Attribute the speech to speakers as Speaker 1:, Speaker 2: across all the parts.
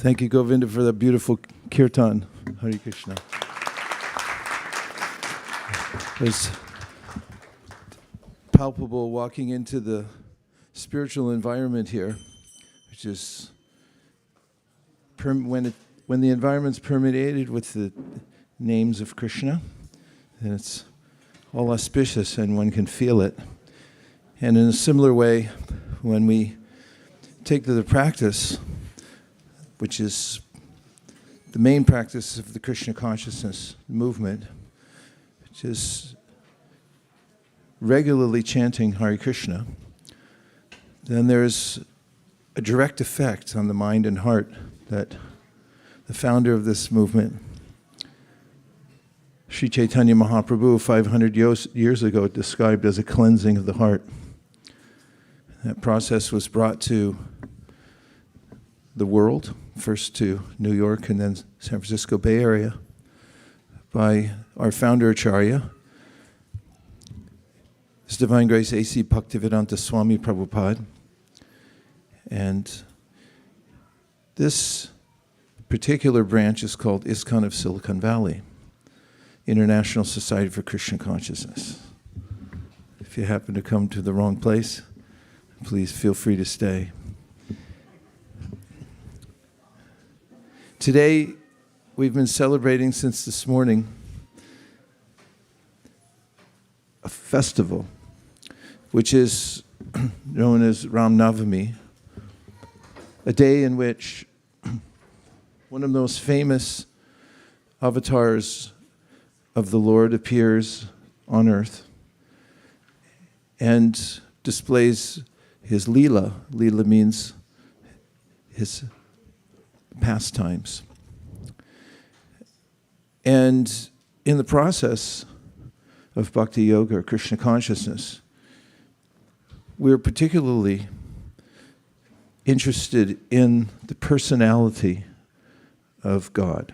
Speaker 1: Thank you, Govinda, for that beautiful kirtan. Hare Krishna. It was palpable walking into the spiritual environment here, which is when the environment's permeated with the names of Krishna, then it's all auspicious and one can feel it. And in a similar way, when we take to the practice, which is the main practice of the Krishna consciousness movement, which is regularly chanting Hare Krishna, then there's a direct effect on the mind and heart that the founder of this movement, Sri Chaitanya Mahaprabhu, 500 years ago, described as a cleansing of the heart. That process was brought to the world, first to New York and then San Francisco Bay Area, by our founder Acharya, His Divine Grace A.C. Bhaktivedanta Swami Prabhupada. And this particular branch is called ISKCON of Silicon Valley, International Society for Krishna Consciousness. If you happen to come to the wrong place, please feel free to stay. Today, we've been celebrating since this morning a festival, which is known as Navami, a day in which one of the most famous avatars of the Lord appears on earth and displays his Leela. Leela means his pastimes. And in the process of Bhakti Yoga or Krishna consciousness, we're particularly interested in the personality of God.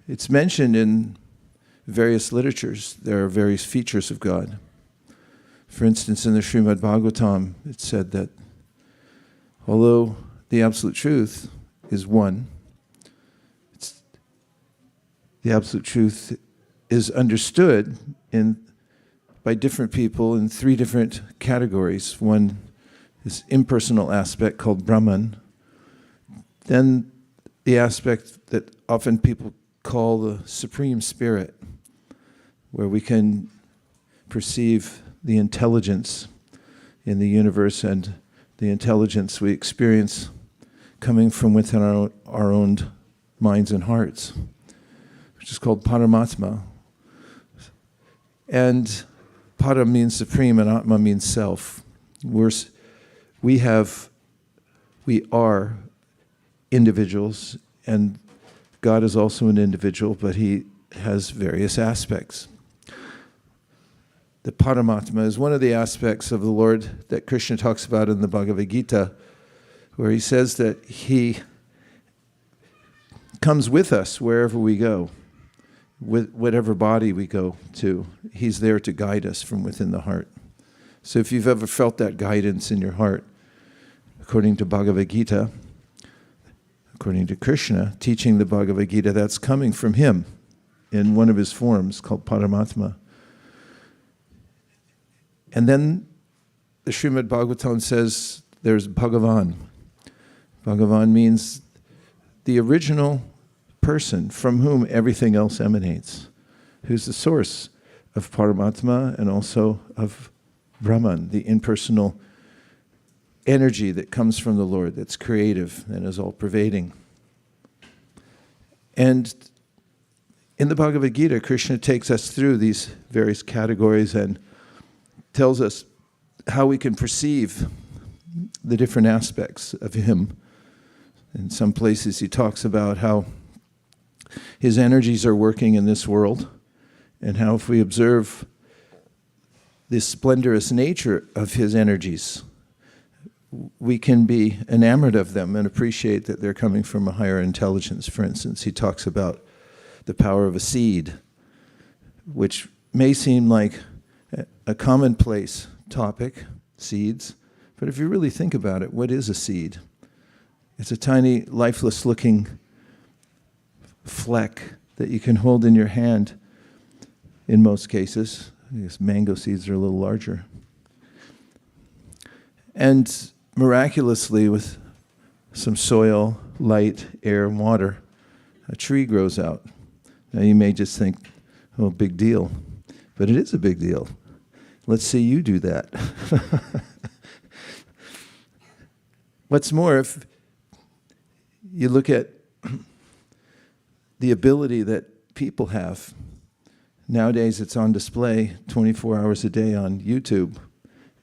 Speaker 1: It's mentioned in various literatures. There are various features of God. For instance, in the Srimad Bhagavatam, it said that although the Absolute Truth is one, the Absolute Truth is understood by different people in three different categories. One is impersonal aspect called Brahman. Then the aspect that often people call the Supreme Spirit, where we can perceive the intelligence in the universe and the intelligence we experience coming from within our own minds and hearts, which is called Paramatma. And Para means supreme and Atma means self. We are individuals, and God is also an individual, but he has various aspects. The Paramatma is one of the aspects of the Lord that Krishna talks about in the Bhagavad Gita, where he says that he comes with us wherever we go, with whatever body we go to. He's there to guide us from within the heart. So if you've ever felt that guidance in your heart, according to Bhagavad Gita, according to Krishna, teaching the Bhagavad Gita, that's coming from him in one of his forms called Paramatma. And then the Srimad Bhagavatam says there's Bhagavan. Bhagavan means the original person from whom everything else emanates, who's the source of Paramatma and also of Brahman, the impersonal energy that comes from the Lord, that's creative and is all-pervading. And in the Bhagavad Gita, Krishna takes us through these various categories and tells us how we can perceive the different aspects of him. In some places he talks about how his energies are working in this world, and how if we observe the splendorous nature of his energies, we can be enamored of them and appreciate that they're coming from a higher intelligence. For instance, he talks about the power of a seed, which may seem like a commonplace topic, seeds, but if you really think about it, what is a seed? It's a tiny, lifeless-looking fleck that you can hold in your hand in most cases. I guess mango seeds are a little larger. And miraculously, with some soil, light, air, and water, a tree grows out. Now you may just think, oh, big deal. But it is a big deal. Let's see you do that. What's more, if you look at the ability that people have, nowadays it's on display 24 hours a day on YouTube.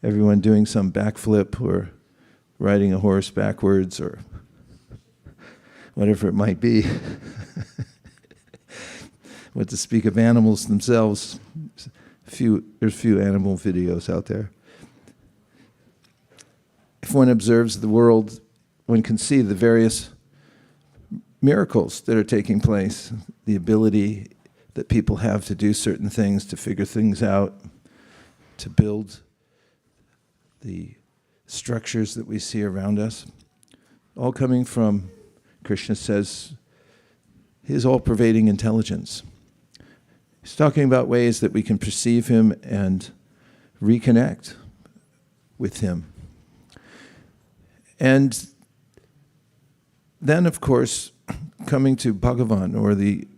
Speaker 1: Everyone doing some backflip or riding a horse backwards or whatever it might be. What to speak of animals themselves, there's few animal videos out there. If one observes the world, one can see the various miracles that are taking place, the ability that people have to do certain things, to figure things out, to build the structures that we see around us, all coming from, Krishna says, his all-pervading intelligence. He's talking about ways that we can perceive him and reconnect with him. And then, of course, coming to Bhagavan, or the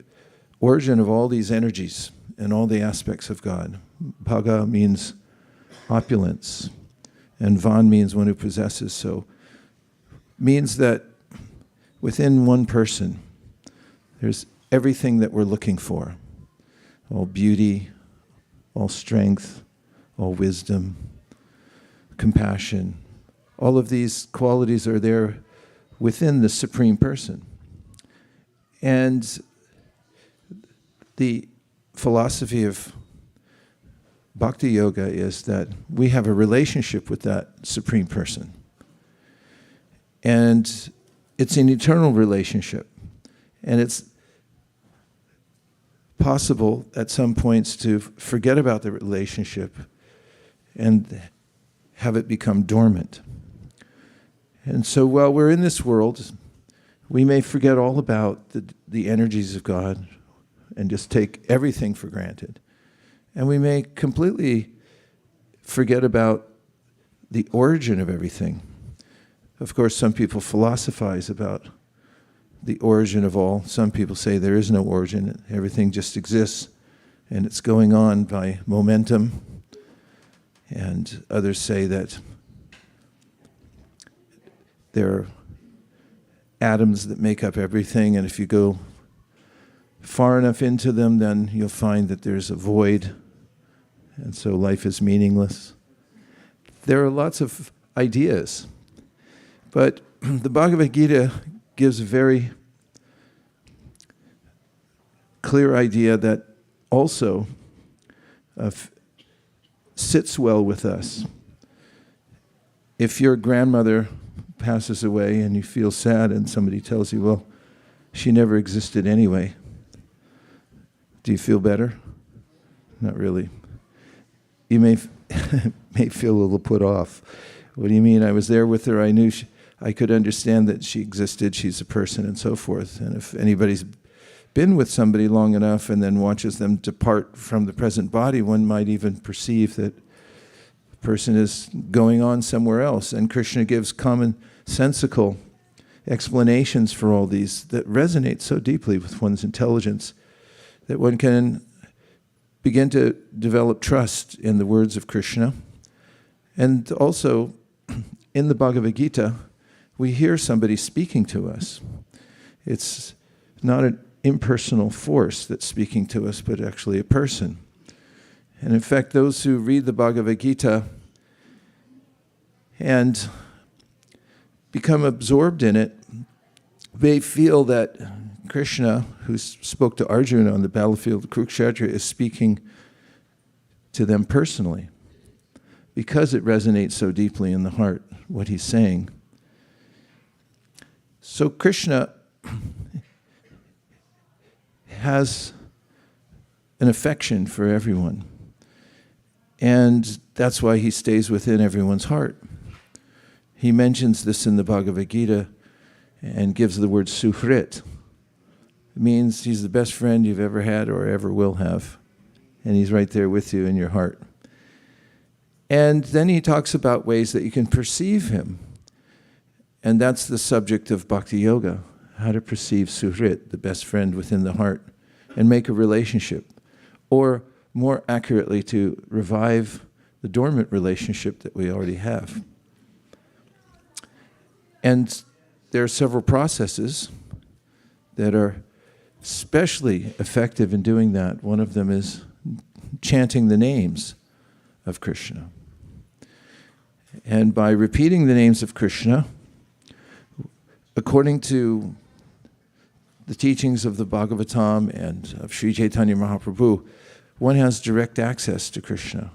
Speaker 1: origin of all these energies and all the aspects of God. Bhaga means opulence, and Van means one who possesses. So means that within one person, there's everything that we're looking for. All beauty, all strength, all wisdom, compassion. All of these qualities are there within the Supreme Person. And the philosophy of Bhakti Yoga is that we have a relationship with that Supreme Person. And it's an eternal relationship. And it's possible at some points to forget about the relationship and have it become dormant. And so while we're in this world, we may forget all about the energies of God and just take everything for granted. And we may completely forget about the origin of everything. Of course, some people philosophize about the origin of all. Some people say there is no origin. Everything just exists, and it's going on by momentum. And others say that there are atoms that make up everything, and if you go far enough into them, then you'll find that there's a void, and so life is meaningless. There are lots of ideas, but the Bhagavad Gita gives a very clear idea that also sits well with us. If your grandmother passes away and you feel sad and somebody tells you, well, she never existed anyway, do you feel better? Not really. You may feel a little put off. What do you mean? I was there with her. I knew I could understand that she existed. She's a person and so forth. And if anybody's been with somebody long enough and then watches them depart from the present body, one might even perceive that the person is going on somewhere else. And Krishna gives commonsensical explanations for all these that resonate so deeply with one's intelligence that one can begin to develop trust in the words of Krishna. And also, in the Bhagavad Gita, we hear somebody speaking to us. It's not an impersonal force that's speaking to us, but actually a person. And in fact, those who read the Bhagavad Gita and become absorbed in it, they feel that Krishna, who spoke to Arjuna on the battlefield of Kurukshetra, is speaking to them personally, because it resonates so deeply in the heart, what he's saying. So Krishna has an affection for everyone. And that's why he stays within everyone's heart. He mentions this in the Bhagavad Gita and gives the word suhrit. It means he's the best friend you've ever had or ever will have. And he's right there with you in your heart. And then he talks about ways that you can perceive him. And that's the subject of Bhakti Yoga, how to perceive Suhrit, the best friend within the heart, and make a relationship. Or more accurately, to revive the dormant relationship that we already have. And there are several processes that are especially effective in doing that. One of them is chanting the names of Krishna. And by repeating the names of Krishna, according to the teachings of the Bhagavatam and of Sri Chaitanya Mahaprabhu, one has direct access to Krishna.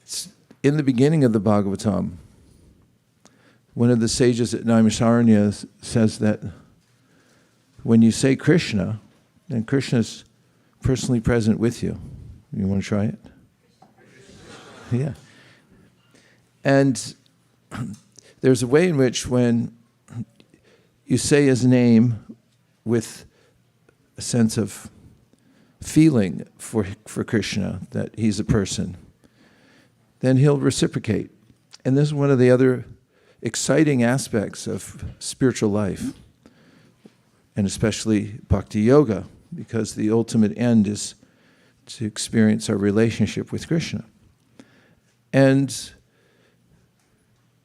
Speaker 1: It's in the beginning of the Bhagavatam, one of the sages at Naimisharanya says that when you say Krishna, then Krishna's personally present with you. You want to try it? Yeah. And there's a way in which when you say his name with a sense of feeling for Krishna, that he's a person, then he'll reciprocate. And this is one of the other exciting aspects of spiritual life, and especially Bhakti Yoga, because the ultimate end is to experience our relationship with Krishna. And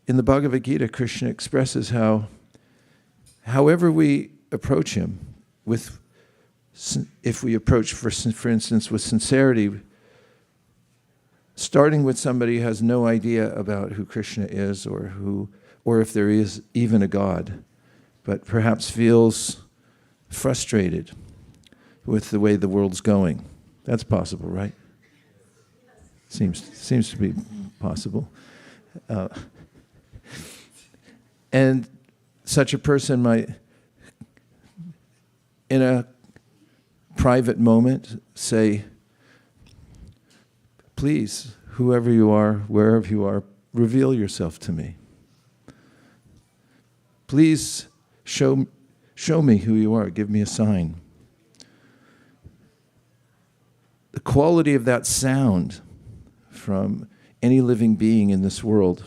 Speaker 1: in the Bhagavad Gita, Krishna expresses how, however we approach him, if we approach, for instance, with sincerity, starting with somebody who has no idea about who Krishna is or if there is even a God, but perhaps feels frustrated with the way the world's going. That's possible, right? Seems to be possible. And such a person might, in a private moment, say, please, whoever you are, wherever you are, reveal yourself to me. Please show me who you are. Give me a sign. The quality of that sound from any living being in this world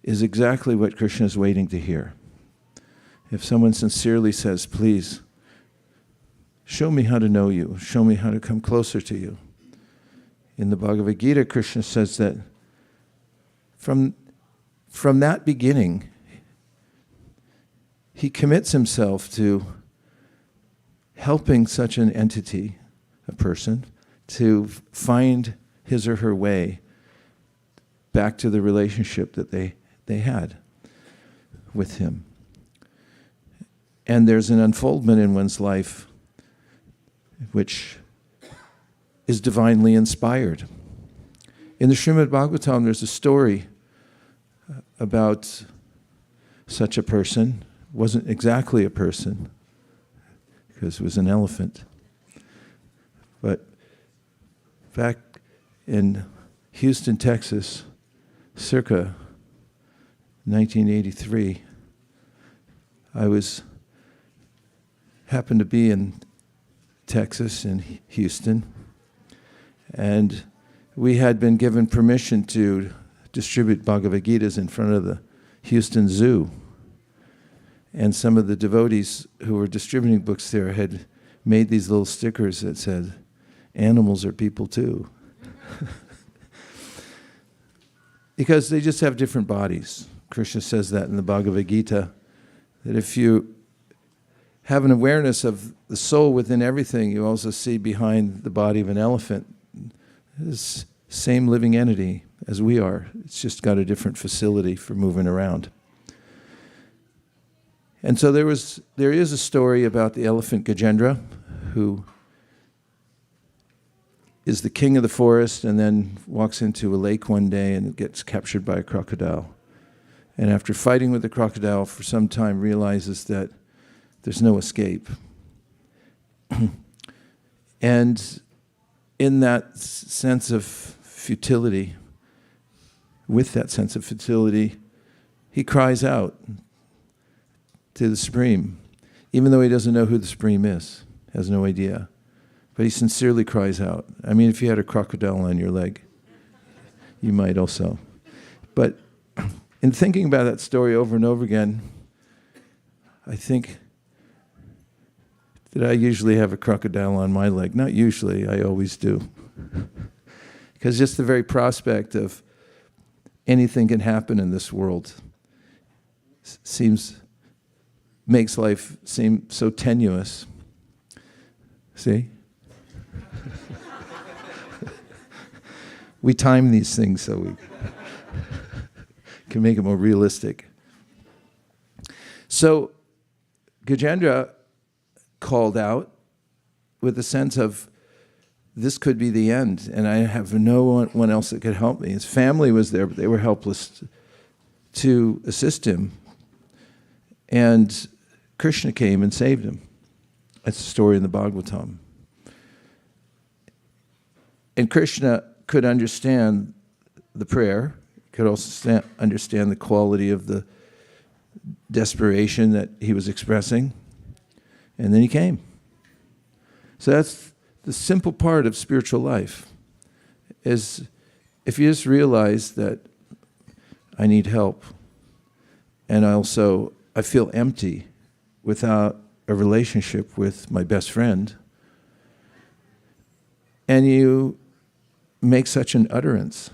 Speaker 1: is exactly what Krishna is waiting to hear. If someone sincerely says, please, show me how to know you, show me how to come closer to you. In the Bhagavad Gita, Krishna says that from that beginning, he commits himself to helping such an entity, a person, to find his or her way back to the relationship that they had with him. And there's an unfoldment in one's life which is divinely inspired. In the Srimad Bhagavatam, there's a story about such a person. It wasn't exactly a person, because it was an elephant. But back in Houston, Texas, circa 1983, I happened to be in Texas, in Houston, and we had been given permission to distribute Bhagavad Gitas in front of the Houston Zoo. And some of the devotees who were distributing books there had made these little stickers that said, animals are people too. Because they just have different bodies. Krishna says that in the Bhagavad Gita, that if you have an awareness of the soul within everything, you also see behind the body of an elephant this same living entity as we are. It's just got a different facility for moving around. And so there is a story about the elephant Gajendra, who is the king of the forest and then walks into a lake one day and gets captured by a crocodile. And after fighting with the crocodile for some time, realizes that there's no escape. And in that sense of futility, with that sense of futility, he cries out to the Supreme, even though he doesn't know who the Supreme is, has no idea. But he sincerely cries out. I mean, if you had a crocodile on your leg, you might also. But in thinking about that story over and over again, I think that I usually have a crocodile on my leg. Not usually, I always do. Because just the very prospect of anything can happen in this world makes life seem so tenuous. See? We time these things so we can make it more realistic. So Gajendra called out with a sense of, this could be the end, and I have no one else that could help me. His family was there, but they were helpless to assist him. And Krishna came and saved him. That's the story in the Bhagavatam. And Krishna could understand the prayer, could also understand the quality of the desperation that he was expressing, and then he came. So that's the simple part of spiritual life, is if you just realize that I need help, and I feel empty without a relationship with my best friend, and you make such an utterance,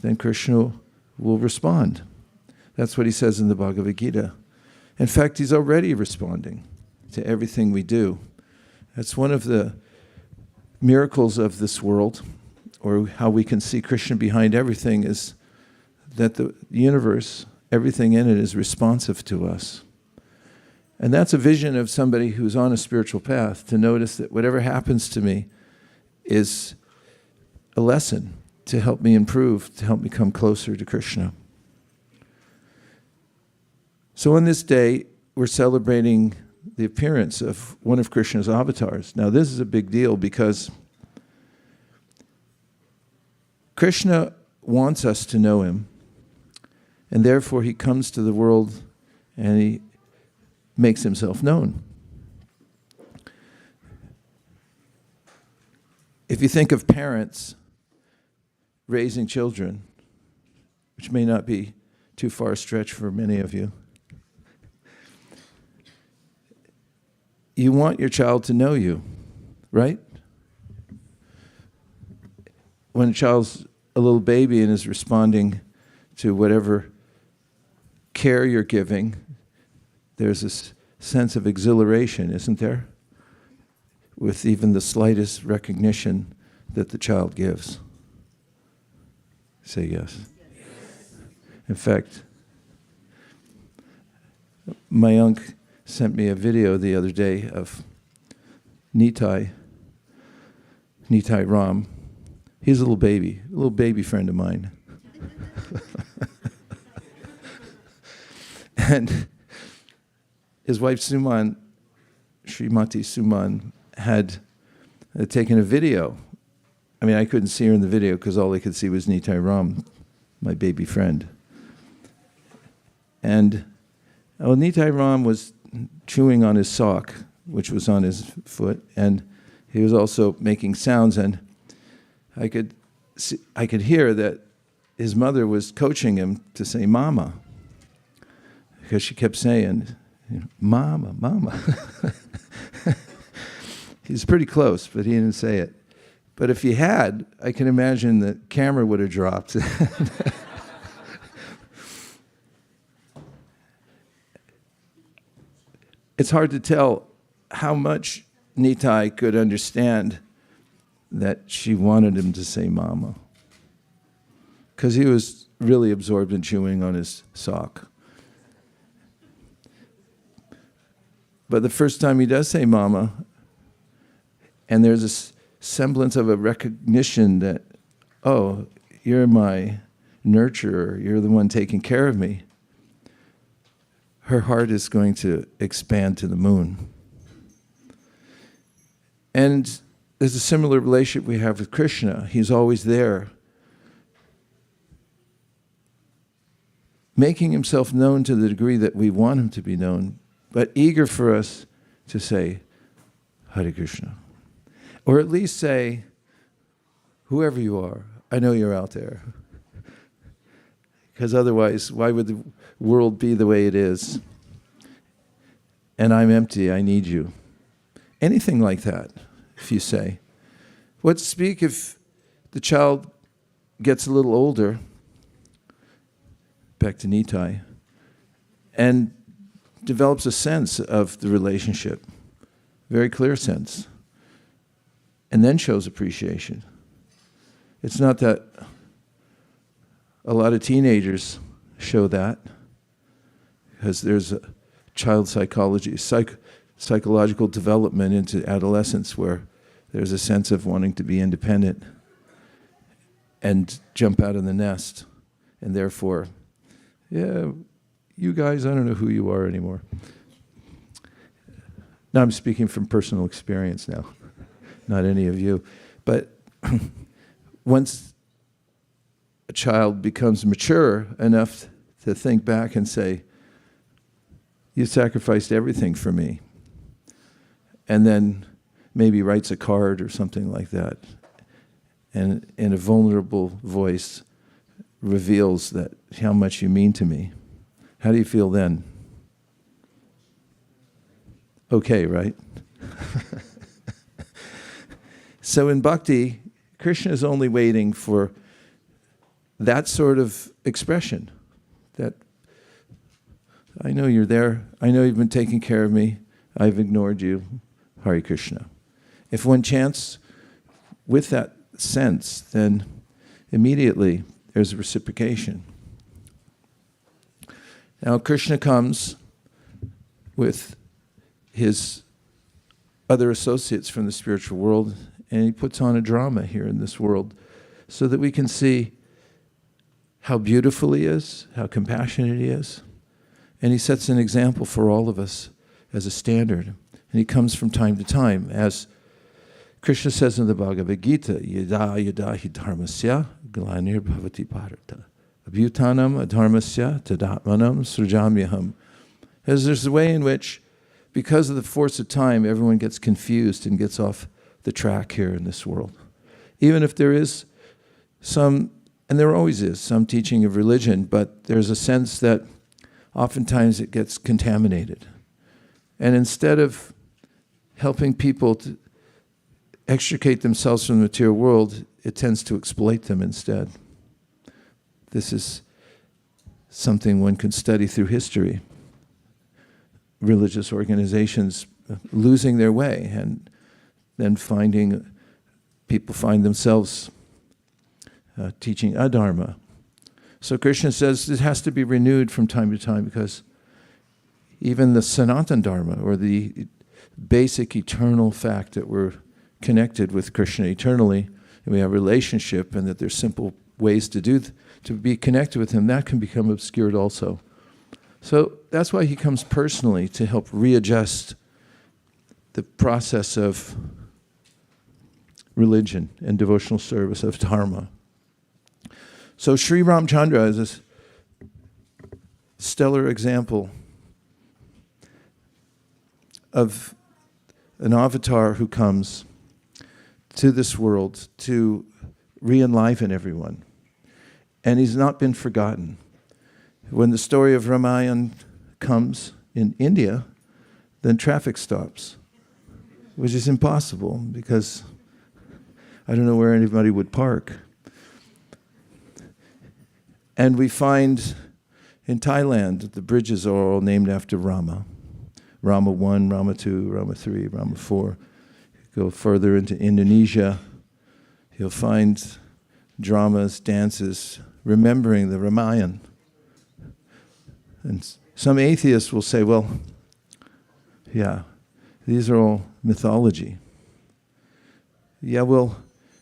Speaker 1: then Krishna will respond. That's what he says in the Bhagavad Gita. In fact, he's already responding to everything we do. That's one of the miracles of this world, or how we can see Krishna behind everything, is that the universe, everything in it, is responsive to us. And that's a vision of somebody who's on a spiritual path, to notice that whatever happens to me is a lesson to help me improve, to help me come closer to Krishna. So on this day, we're celebrating the appearance of one of Krishna's avatars. Now this is a big deal because Krishna wants us to know him, and therefore he comes to the world and he makes himself known. If you think of parents raising children, which may not be too far a stretch for many of you, you want your child to know you, right? When a child's a little baby and is responding to whatever care you're giving, there's this sense of exhilaration, isn't there? With even the slightest recognition that the child gives. Say yes. In fact, my uncle sent me a video the other day of Nitai Ram. He's a little baby friend of mine. And his wife Suman, Srimati Suman, had taken a video. I mean, I couldn't see her in the video because all I could see was Nitai Ram, my baby friend. And Nitai Ram was chewing on his sock, which was on his foot, and he was also making sounds, and I could hear that his mother was coaching him to say "mama," because she kept saying, "Mama, mama." He's pretty close, but he didn't say it. But if he had, I can imagine the camera would have dropped. It's hard to tell how much Nitai could understand that she wanted him to say mama, because he was really absorbed in chewing on his sock. But the first time he does say mama, and there's a semblance of a recognition that, oh, you're my nurturer, you're the one taking care of me, her heart is going to expand to the moon. And there's a similar relationship we have with Krishna. He's always there, making himself known to the degree that we want him to be known, but eager for us to say, Hare Krishna. Or at least say, whoever you are, I know you're out there. Because otherwise, why would the world be the way it is? And I'm empty, I need you. Anything like that, if you say. What to speak if the child gets a little older, back to Nitai, and develops a sense of the relationship, very clear sense, and then shows appreciation. It's not that a lot of teenagers show that, because there's a child psychology, psychological development into adolescence where there's a sense of wanting to be independent and jump out of the nest, and therefore, yeah, you guys, I don't know who you are anymore. Now I'm speaking from personal experience now, not any of you. But once a child becomes mature enough to think back and say, you sacrificed everything for me, and then maybe writes a card or something like that, and in a vulnerable voice reveals that how much you mean to me. How do you feel then? Okay, right? So in bhakti, Krishna is only waiting for that sort of expression, that I know you're there, I know you've been taking care of me, I've ignored you, Hare Krishna. If one chants with that sense, then immediately there's a reciprocation. Now Krishna comes with his other associates from the spiritual world, and he puts on a drama here in this world so that we can see how beautiful he is, how compassionate he is. And he sets an example for all of us as a standard. And he comes from time to time, as Krishna says in the Bhagavad Gita, Yada yada hi dharmasya glanir bhavati bharata abhutanam adharmasya tadatmanam srujamyaham. As there's a way in which, because of the force of time, everyone gets confused and gets off the track here in this world. Even if there is some, and there always is, some teaching of religion, but there's a sense that oftentimes it gets contaminated. And instead of helping people to extricate themselves from the material world, it tends to exploit them instead. This is something one can study through history. Religious organizations losing their way, and then people find themselves teaching adharma. So Krishna says it has to be renewed from time to time, because even the Sanatana Dharma, or the basic eternal fact that we're connected with Krishna eternally, and we have a relationship, and that there's simple ways to be connected with him, that can become obscured also. So that's why he comes personally to help readjust the process of religion and devotional service of dharma. So Sri Ramchandra is a stellar example of an avatar who comes to this world to re-enliven everyone. And he's not been forgotten. When the story of Ramayana comes in India, then traffic stops, which is impossible because I don't know where anybody would park. And we find in Thailand, the bridges are all named after Rama. Rama 1, Rama 2, Rama 3, Rama 4. Go further into Indonesia, you'll find dramas, dances, remembering the Ramayana. And some atheists will say, well, yeah, these are all mythology. Yeah, well,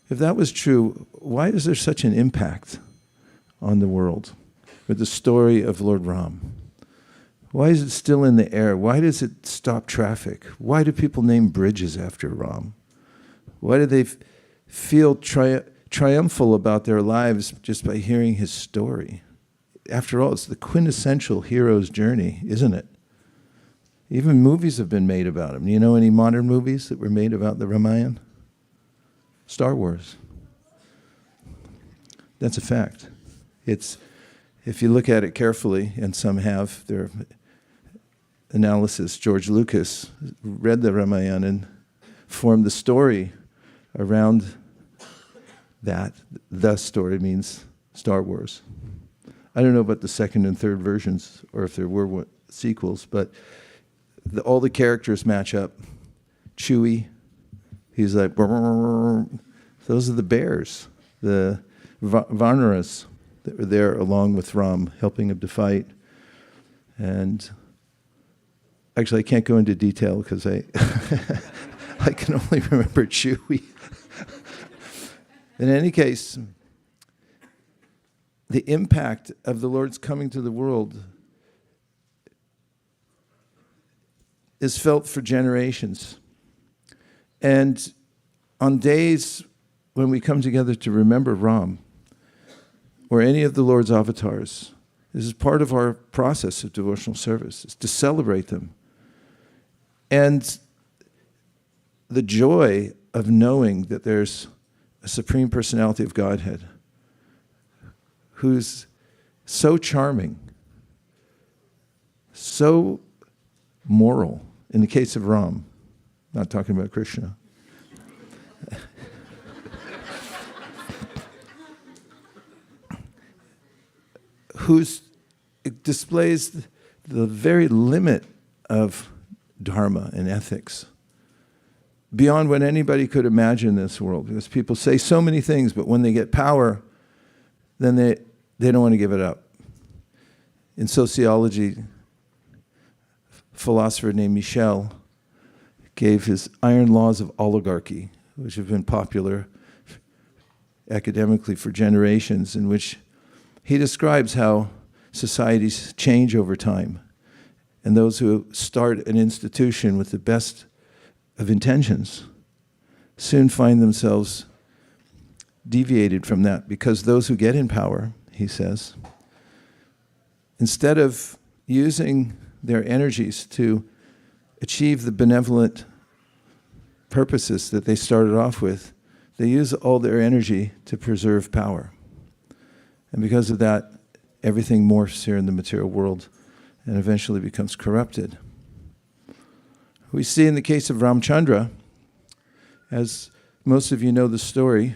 Speaker 1: if that was true, why is there such an impact on the world with the story of Lord Ram? Why is it still in the air? Why does it stop traffic? Why do people name bridges after Ram? Why do they feel triumphal about their lives just by hearing his story? After all, it's the quintessential hero's journey, isn't it? Even movies have been made about him. Do you know any modern movies that were made about the Ramayana? Star Wars. That's a fact. It's, if you look at it carefully, and some have their analysis, George Lucas read the Ramayana and formed the story around that. The story means Star Wars. I don't know about the second and third versions, or if there were sequels, but all the characters match up. Chewie, he's like, those are the bears, the Vanaras that were there along with Ram, helping him to fight. And actually, I can't go into detail because I can only remember Chewie. In any case, the impact of the Lord's coming to the world is felt for generations. And on days when we come together to remember Ram, or any of the Lord's avatars, this is part of our process of devotional service, is to celebrate them. And the joy of knowing that there's a Supreme Personality of Godhead who's so charming, so moral, in the case of Ram, not talking about Krishna, who displays the very limit of dharma and ethics, beyond what anybody could imagine in this world. Because people say so many things, but when they get power, then they don't want to give it up. In sociology, a philosopher named Michel gave his iron laws of oligarchy, which have been popular academically for generations, in which he describes how societies change over time. And those who start an institution with the best of intentions soon find themselves deviated from that, because those who get in power, he says, instead of using their energies to achieve the benevolent purposes that they started off with, they use all their energy to preserve power. And because of that, everything morphs here in the material world and eventually becomes corrupted. We see in the case of Ramchandra, as most of you know the story,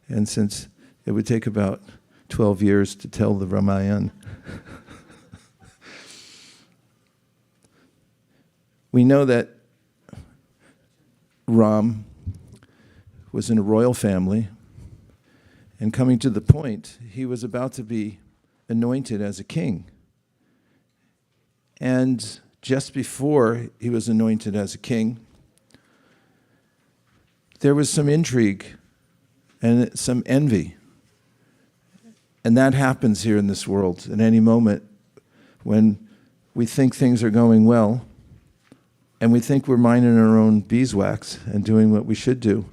Speaker 1: and since it would take about 12 years to tell the Ramayana, we know that Ram was in a royal family, and coming to the point, he was about to be anointed as a king. And just before he was anointed as a king, there was some intrigue and some envy. And that happens here in this world at any moment when we think things are going well and we think we're minding our own beeswax and doing what we should do.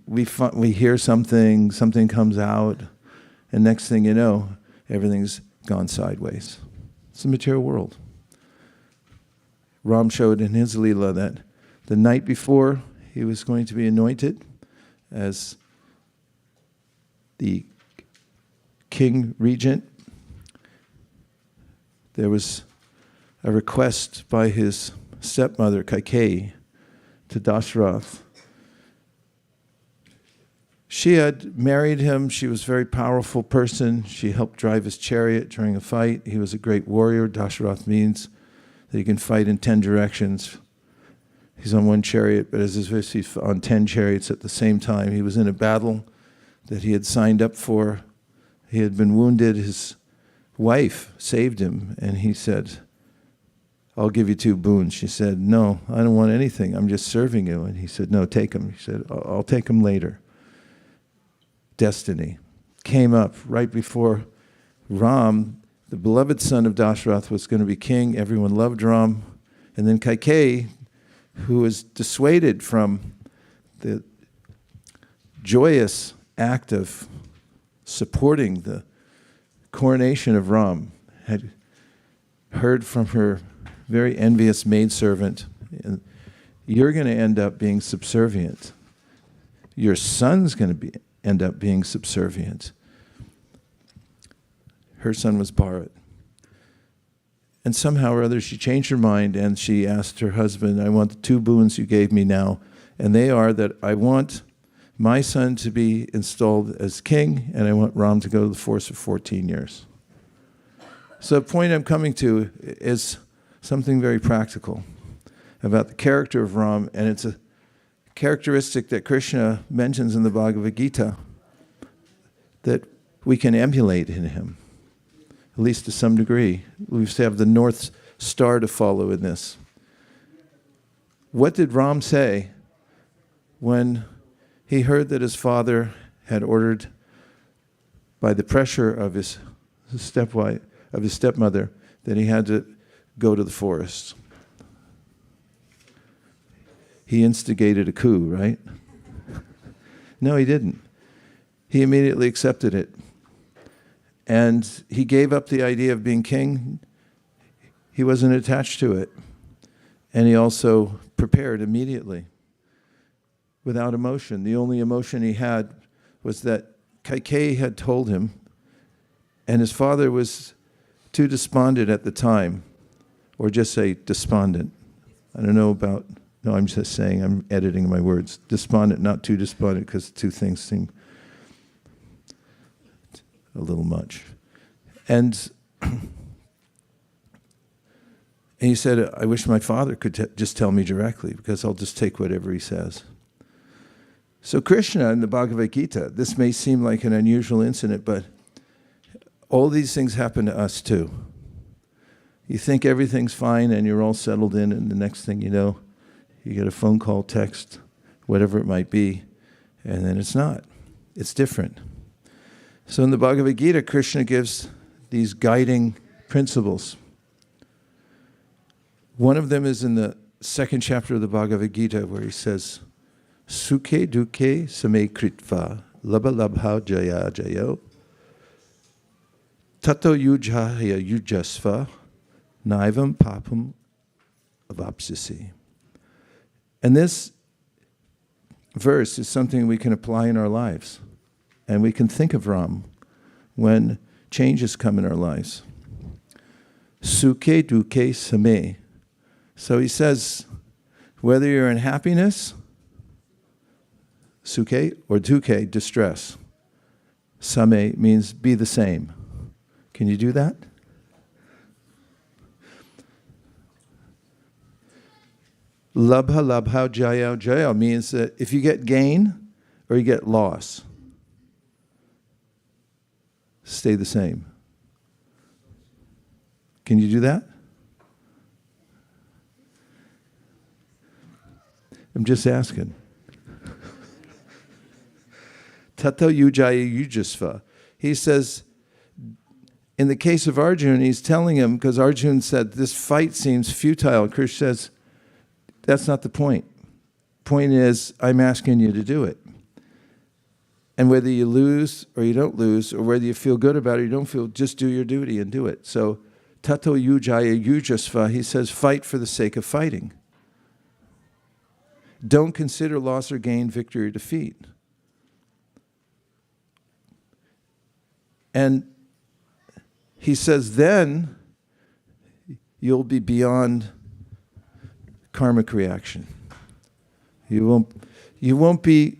Speaker 1: We hear something comes out, and next thing you know, everything's gone sideways. It's the material world. Ram showed in his Leela that the night before he was going to be anointed as the king regent, there was a request by his stepmother, Kaikeyi, to Dasarath. She had married him. She was a very powerful person. She helped drive his chariot during a fight. He was a great warrior. Dasarath means that he can fight in 10 directions. He's on one chariot, but as if he's on 10 chariots at the same time. He was in a battle that he had signed up for. He had been wounded. His wife saved him, and he said, "I'll give you 2 boons." She said, "No, I don't want anything. I'm just serving you." And he said, "No, take them." He said, "I'll take them later." Destiny came up right before Ram, the beloved son of Dasarath, was going to be king. Everyone loved Ram. And then Kaikeyi, who was dissuaded from the joyous act of supporting the coronation of Ram, had heard from her very envious maidservant. And you're going to end up being subservient. Your son's going to end up being subservient. Her son was Bharat. And somehow or other she changed her mind and she asked her husband, I want the 2 boons you gave me now. And they are that I want my son to be installed as king and I want Ram to go to the force for 14 years. So the point I'm coming to is something very practical about the character of Ram, and it's a characteristic that Krishna mentions in the Bhagavad Gita that we can emulate in him, at least to some degree. We have the North Star to follow in this. What did Ram say when he heard that his father had ordered, by the pressure of his stepmother, that he had to go to the forest? He instigated a coup, right? No, he didn't. He immediately accepted it. And he gave up the idea of being king. He wasn't attached to it. And he also prepared immediately, without emotion. The only emotion he had was that Kaikeyi had told him, and his father was too despondent at the time, or just say despondent. I don't know about, no, I'm just saying, I'm editing my words. Despondent, not too despondent, because the two things seem a little much. And he said, I wish my father could just tell me directly, because I'll just take whatever he says. So Krishna in the Bhagavad Gita, this may seem like an unusual incident, but all these things happen to us too. You think everything's fine and you're all settled in, and the next thing you know, you get a phone call, text, whatever it might be, and then it's not. It's different. So in the Bhagavad Gita, Krishna gives these guiding principles. One of them is in the 2nd chapter of the Bhagavad Gita, where he says, Sukhe dukhe same kritva labha labha jaya jayo tato yujhaya yujasva naivam papam avapsisi. And this verse is something we can apply in our lives. And we can think of Ram when changes come in our lives. Sukhe dukhe same. So he says, whether you're in happiness, sukhe, or dukhe, distress, same means be the same. Can you do that? Labha labha jaya jaya means that if you get gain or you get loss, stay the same. Can you do that? I'm just asking. Tato yujaya yujasva. He says, in the case of Arjuna, he's telling him, because Arjuna said, this fight seems futile. Krishna says, that's not the point. Point is, I'm asking you to do it. And whether you lose or you don't lose, or whether you feel good about it or you don't feel, just do your duty and do it. So, tato yujaya yujasva, he says, fight for the sake of fighting. Don't consider loss or gain, victory or defeat. And he says, then you'll be beyond karmic reaction. You won't be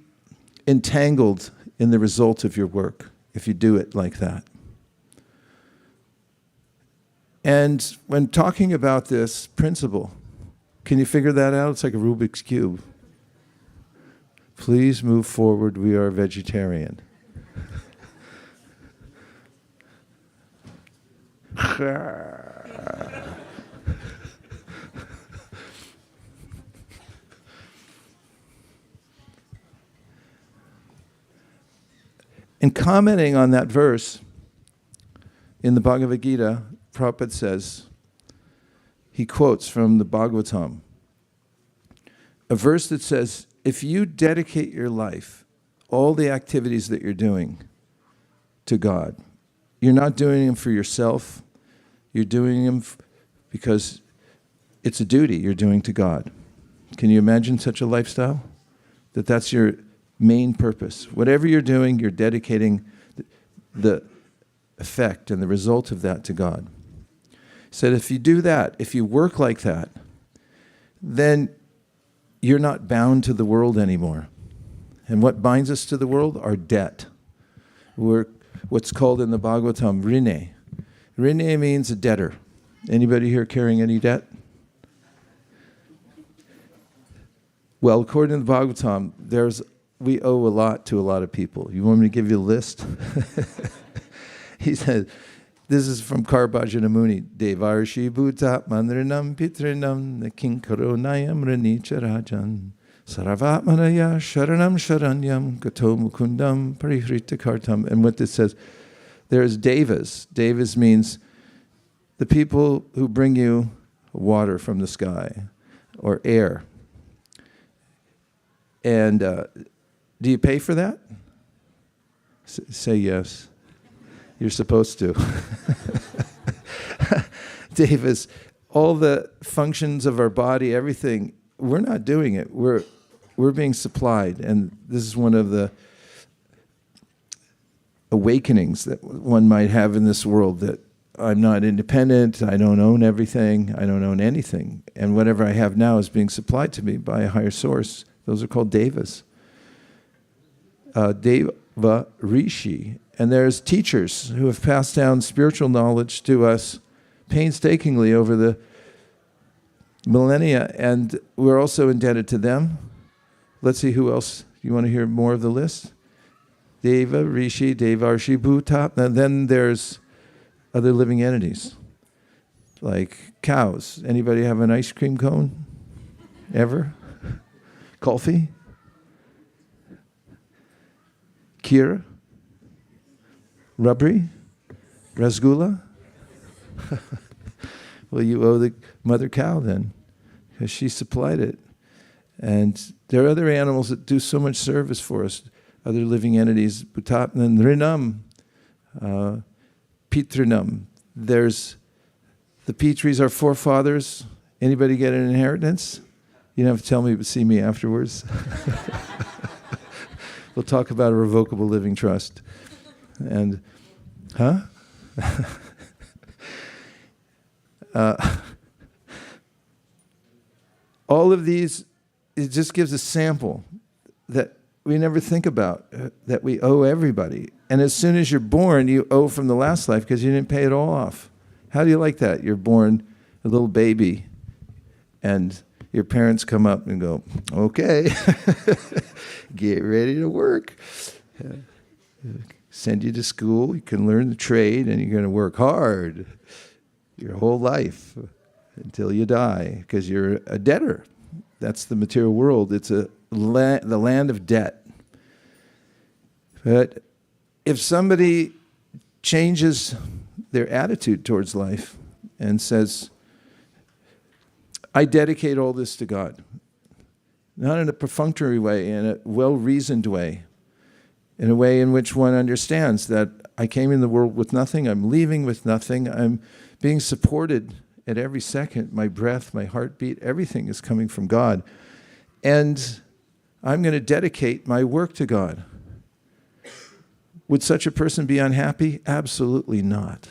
Speaker 1: entangled in the result of your work if you do it like that. And when talking about this principle, can you figure that out? It's like a Rubik's Cube. Please move forward, we are vegetarian. In commenting on that verse in the Bhagavad Gita, Prabhupada says, he quotes from the Bhagavatam, a verse that says, if you dedicate your life, all the activities that you're doing to God, you're not doing them for yourself, you're doing them because it's a duty you're doing to God. Can you imagine such a lifestyle? That's your main purpose. Whatever you're doing, you're dedicating the effect and the result of that to God. He said if you do that, if you work like that, then you're not bound to the world anymore. And what binds us to the world? Our debt. We're what's called in the Bhagavatam, rine. Rine means a debtor. Anybody here carrying any debt? Well, according to the Bhagavatam, we owe a lot to a lot of people. You want me to give you a list? He said, this is from Karbhajana Muni, Devarshi Bhuta Mandrinam Pitrinam Nakinkaro Nayam Ranicha Rajan Saravatmanaya Sharanam Sharanyam Gato Mukundam Parihrita Kartam. And what this says, there's devas. Devas means the people who bring you water from the sky or air. And do you pay for that? Say yes. You're supposed to. Devas, all the functions of our body, everything, we're not doing it. We're being supplied. And this is one of the awakenings that one might have in this world, that I'm not independent, I don't own everything, I don't own anything. And whatever I have now is being supplied to me by a higher source. Those are called devas. Deva Rishi. And there's teachers who have passed down spiritual knowledge to us painstakingly over the millennia, and we're also indebted to them. Let's see who else. You want to hear more of the list? Deva Rishi, Devarshi Bhuta. And then there's other living entities, like cows. Anybody have an ice cream cone? Ever? Kulfi? Kira? Rabri? Rasgula? Well, you owe the mother cow then, because she supplied it. And there are other animals that do so much service for us, other living entities. Bhutatman, Rinam, Pitrinam. There's the Pitris, our forefathers. Anybody get an inheritance? You don't have to tell me, but see me afterwards. We'll talk about a revocable living trust. And, huh? All of these, it just gives a sample that we never think about, that we owe everybody. And as soon as you're born, you owe from the last life because you didn't pay it all off. How do you like that? You're born a little baby, and your parents come up and go, okay, get ready to work. Send you to school, you can learn the trade, and you're going to work hard your whole life until you die, because you're a debtor. That's the material world. It's the land of debt. But if somebody changes their attitude towards life and says, I dedicate all this to God, not in a perfunctory way, in a well-reasoned way, in a way in which one understands that I came in the world with nothing, I'm leaving with nothing, I'm being supported at every second, my breath, my heartbeat, everything is coming from God. And I'm going to dedicate my work to God. Would such a person be unhappy? Absolutely not.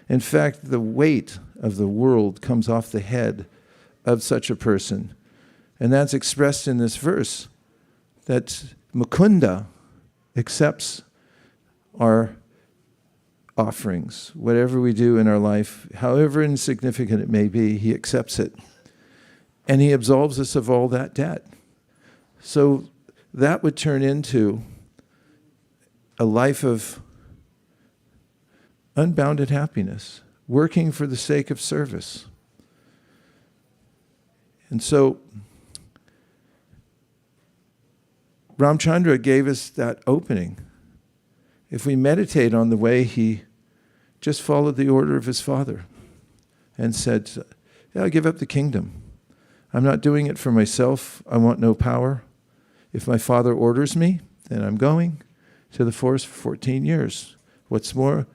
Speaker 1: In fact, the weight of the world comes off the head of such a person. And that's expressed in this verse, that Mukunda accepts our offerings. Whatever we do in our life, however insignificant it may be, he accepts it. And he absolves us of all that debt. So that would turn into a life of unbounded happiness, working for the sake of service. And so Ramchandra gave us that opening. If we meditate on the way he just followed the order of his father and said, yeah, I'll give up the kingdom. I'm not doing it for myself. I want no power. If my father orders me, then I'm going to the forest for 14 years. What's more,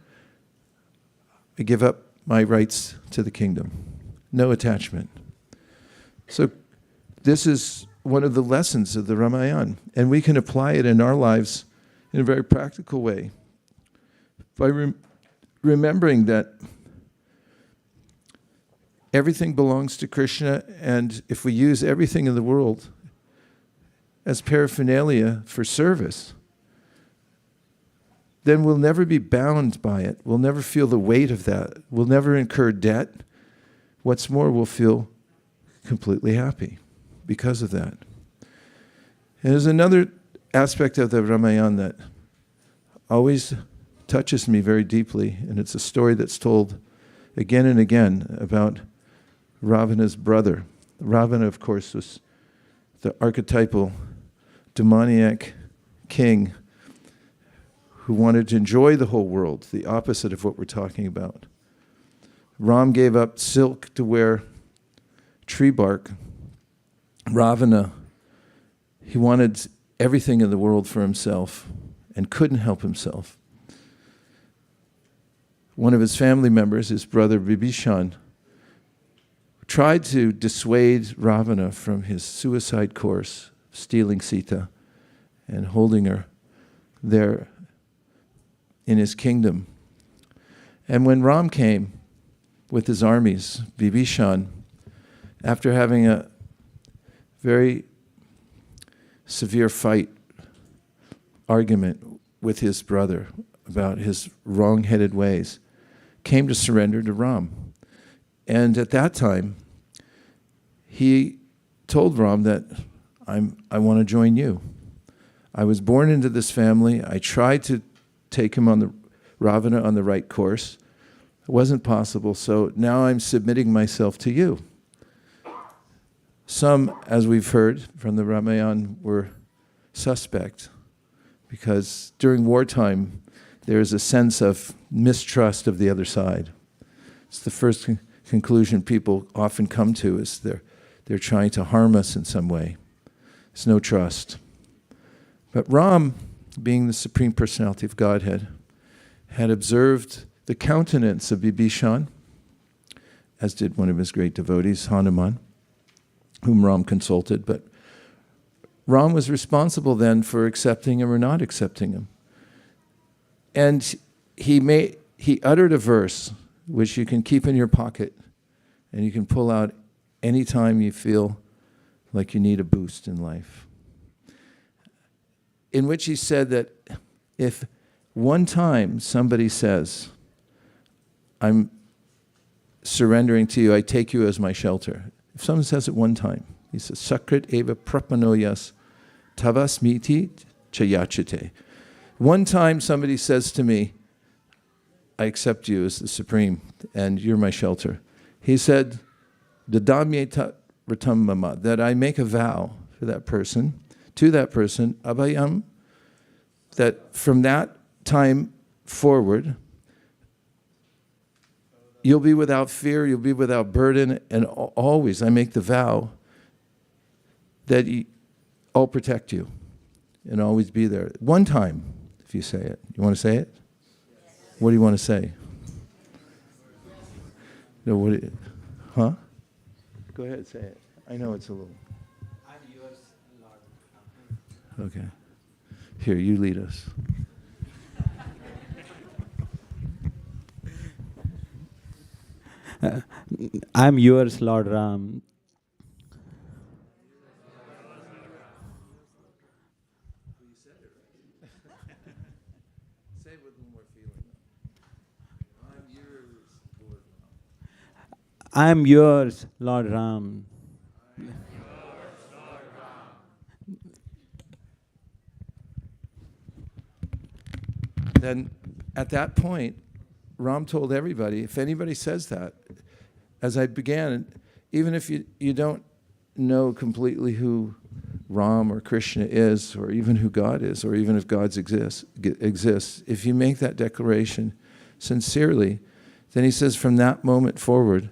Speaker 1: I give up my rights to the kingdom. No attachment. So this is one of the lessons of the Ramayana, and we can apply it in our lives in a very practical way by remembering that everything belongs to Krishna, and if we use everything in the world as paraphernalia for service, then we'll never be bound by it. We'll never feel the weight of that. We'll never incur debt. What's more, we'll feel completely happy because of that. And there's another aspect of the Ramayana that always touches me very deeply, and it's a story that's told again and again about Ravana's brother. Ravana, of course, was the archetypal demoniac king who wanted to enjoy the whole world, the opposite of what we're talking about. Ram gave up silk to wear tree bark. Ravana, he wanted everything in the world for himself and couldn't help himself. One of his family members, his brother Vibhishan, tried to dissuade Ravana from his suicide course, stealing Sita and holding her there in his kingdom. And when Ram came with his armies, Vibhishan, after having a very severe argument with his brother about his wrong-headed ways, came to surrender to Ram. And at that time, he told Ram that, I want to join you. I was born into this family. I tried to take him on the Ravana on the right course. It wasn't possible, so now I'm submitting myself to you. Some, as we've heard from the Ramayana, were suspect because during wartime there is a sense of mistrust of the other side. It's the first conclusion people often come to, is they're trying to harm us in some way. There's no trust. But Ram, being the Supreme Personality of Godhead, had observed the countenance of Vibhishan, as did one of his great devotees, Hanuman, whom Ram consulted. But Ram was responsible then for accepting him or not accepting him. And he uttered a verse which you can keep in your pocket and you can pull out any time you feel like you need a boost in life, in which he said that if one time somebody says, I'm surrendering to you, I take you as my shelter. If someone says it one time, he says, Sakrit eva prapanoyas tavasmiti chayachite. One time somebody says to me, I accept you as the Supreme and you're my shelter. He said, Dadamye ratam mama, that I make a vow for that person, to that person, abhayam, that from that time forward, you'll be without fear, you'll be without burden, and always I make the vow that I'll protect you and always be there. One time, if you say it. You want to say it? Yes. What do you want to say? No, huh? Go ahead, say it. I know it's a little.
Speaker 2: I'm yours, Lord.
Speaker 1: Okay. Here, you lead us.
Speaker 2: I'm yours, Lord Ram.
Speaker 1: Say it with more feeling. I'm yours, Lord Ram.
Speaker 2: I'm yours, Lord Ram.
Speaker 1: Then at that point, Ram told everybody, if anybody says that, as I began, even if you don't know completely who Ram or Krishna is, or even who God is, or even if God exists, if you make that declaration sincerely, then he says, from that moment forward,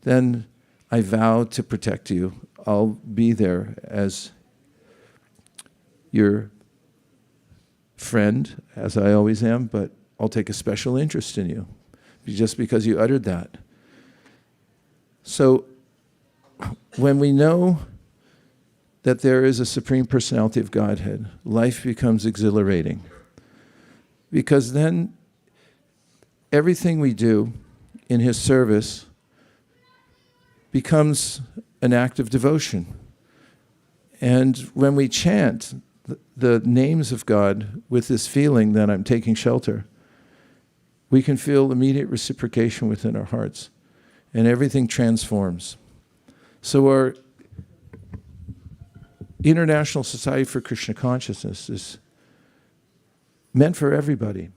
Speaker 1: then I vow to protect you. I'll be there as your friend, as I always am, but I'll take a special interest in you, just because you uttered that. So when we know that there is a Supreme Personality of Godhead, life becomes exhilarating. Because then everything we do in His service becomes an act of devotion. And when we chant the names of God with this feeling that I'm taking shelter, we can feel immediate reciprocation within our hearts, and everything transforms. So our International Society for Krishna Consciousness is meant for everybody.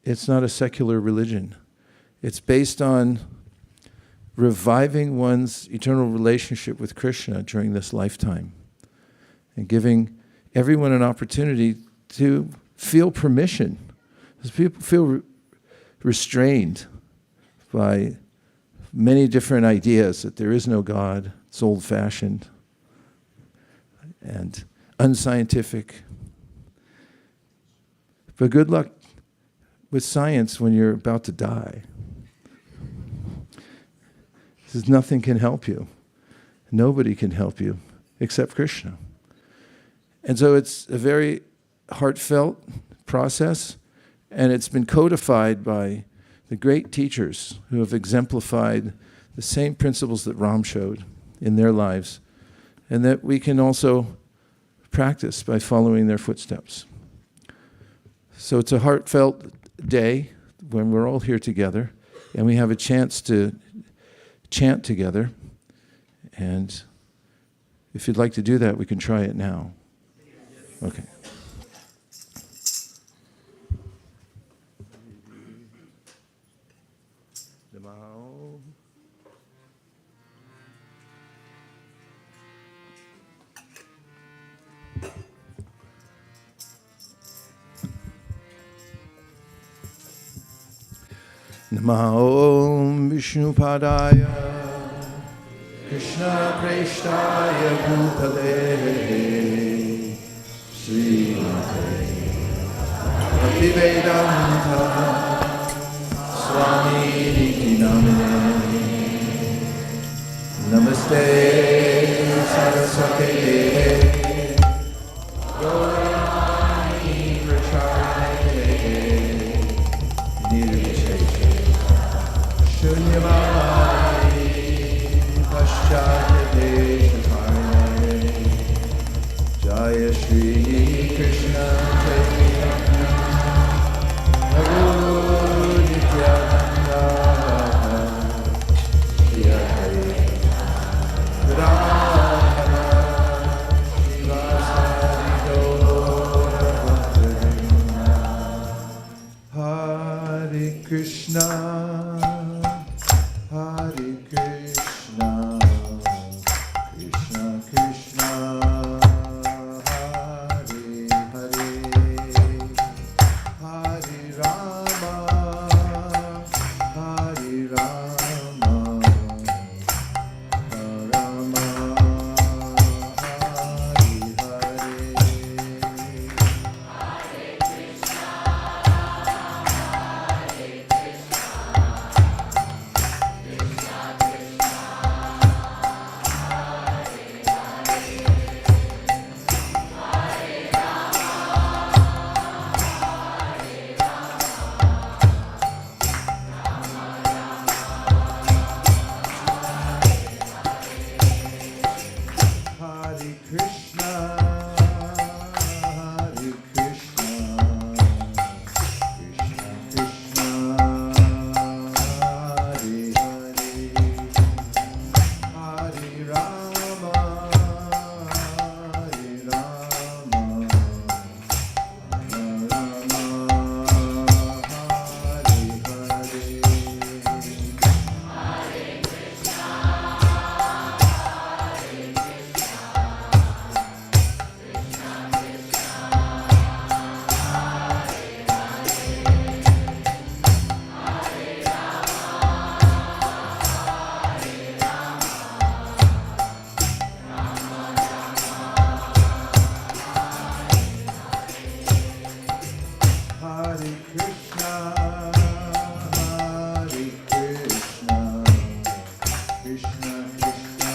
Speaker 1: It's not a secular religion. It's based on reviving one's eternal relationship with Krishna during this lifetime and giving everyone an opportunity to feel permission. Because people feel restrained by many different ideas that there is no God, it's old-fashioned and unscientific. But good luck with science when you're about to die. Because nothing can help you. Nobody can help you except Krishna. And so it's a very heartfelt process, and it's been codified by the great teachers who have exemplified the same principles that Ram showed in their lives, and that we can also practice by following their footsteps. So it's a heartfelt day when we're all here together, and we have a chance to chant together. And if you'd like to do that, we can try it now. Okay. Namo Vishnupadaya Krishna Prestaya Bhutale Srimate Bhaktivedanta Swami Niti Namine Namaste Saraswate Deve Gaurani Pracharine Nirvishesha Shunyamani Paschatadeshakarane Jaya Shri Krishna Chaitanya Prabhu Nityananda Shri Advaita Gadadhara Srivasadi Gaura Bhaktivinoda Hare Krishna Hare Krishna, Krishna Krishna, Hare Hare, Hare Rama, Hare Rama, Rama Hare Hare. Hare Krishna, Hare Krishna, Krishna Krishna, Hare Hare, Hare Rama, Hare Rama, Rama Hare Hare. Hare Krishna, Hare Krishna, Krishna Krishna,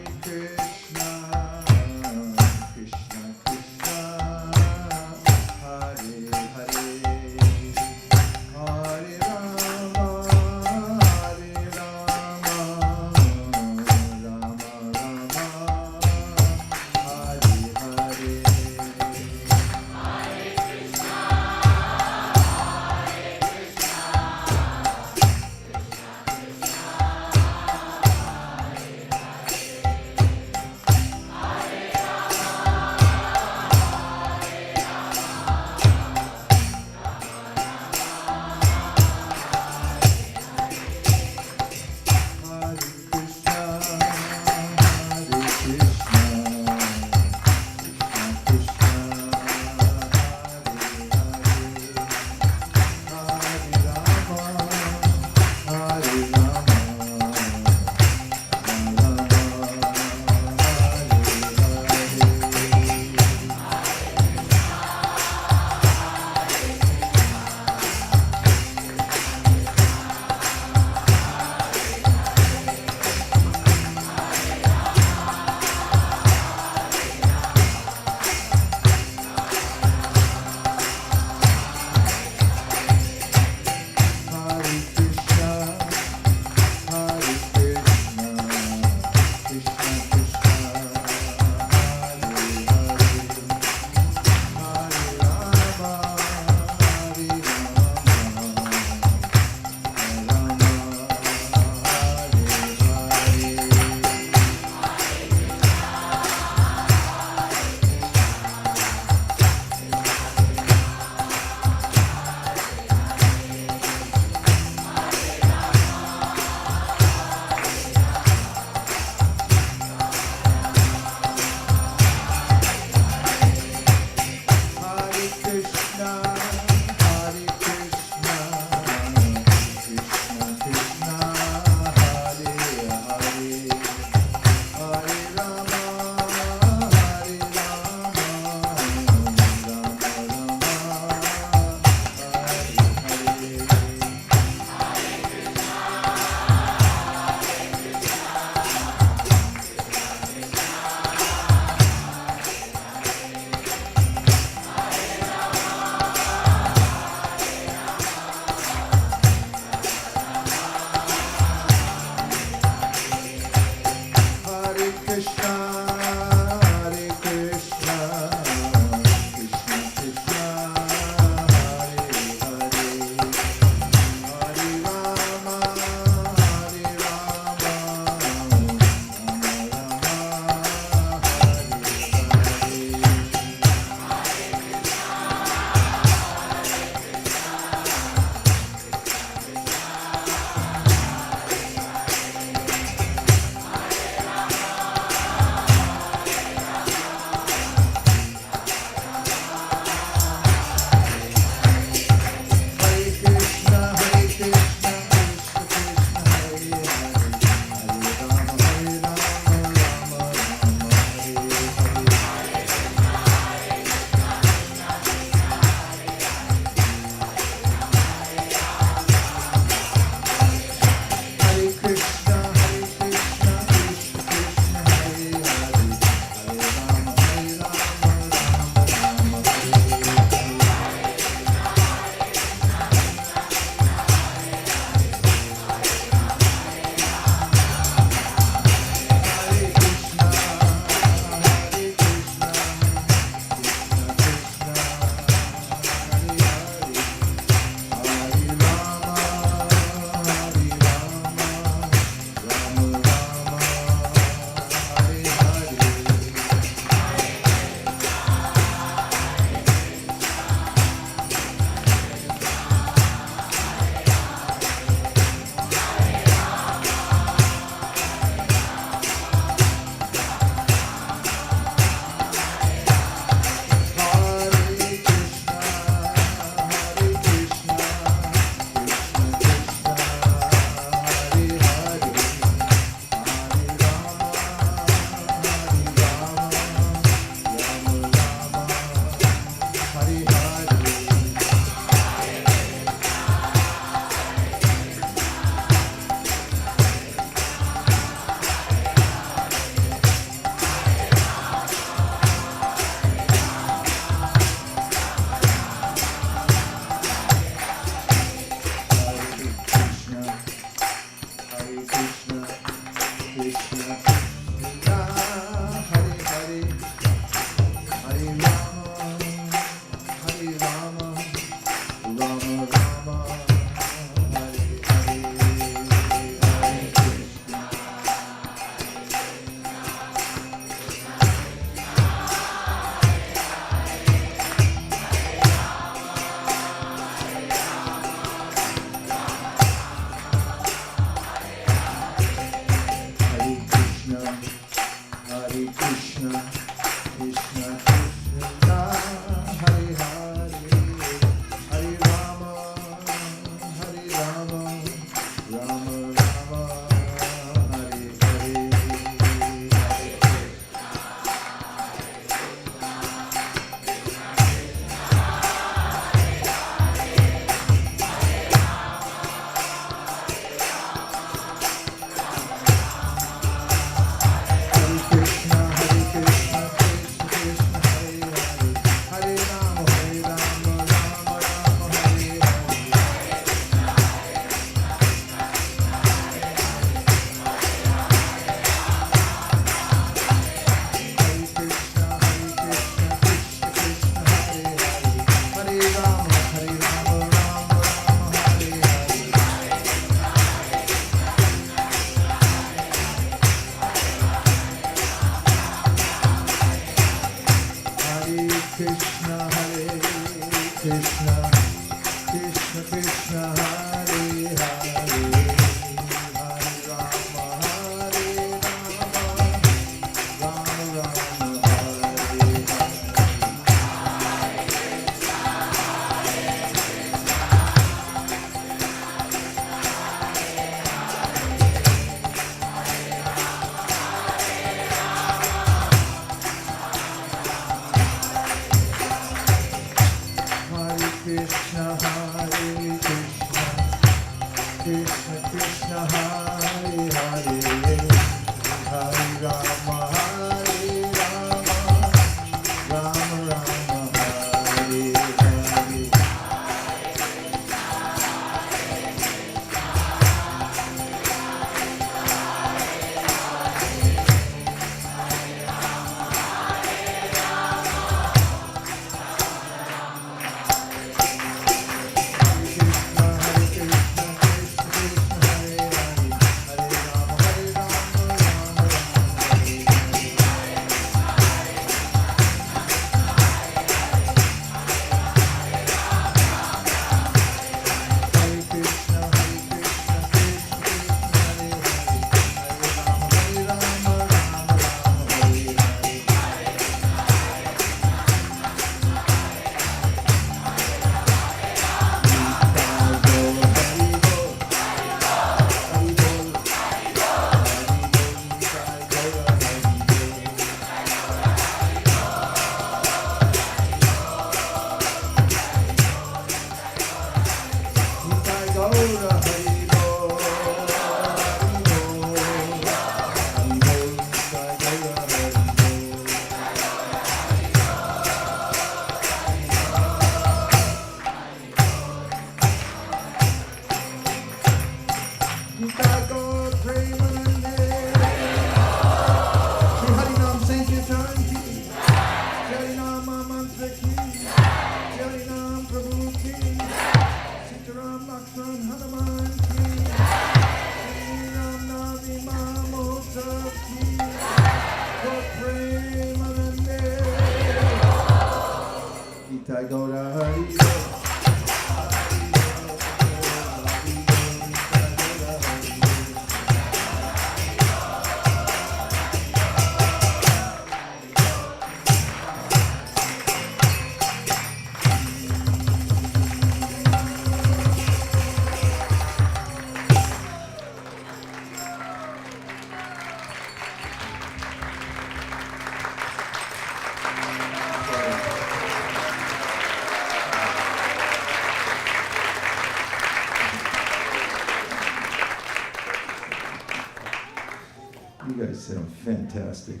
Speaker 1: You guys sound fantastic.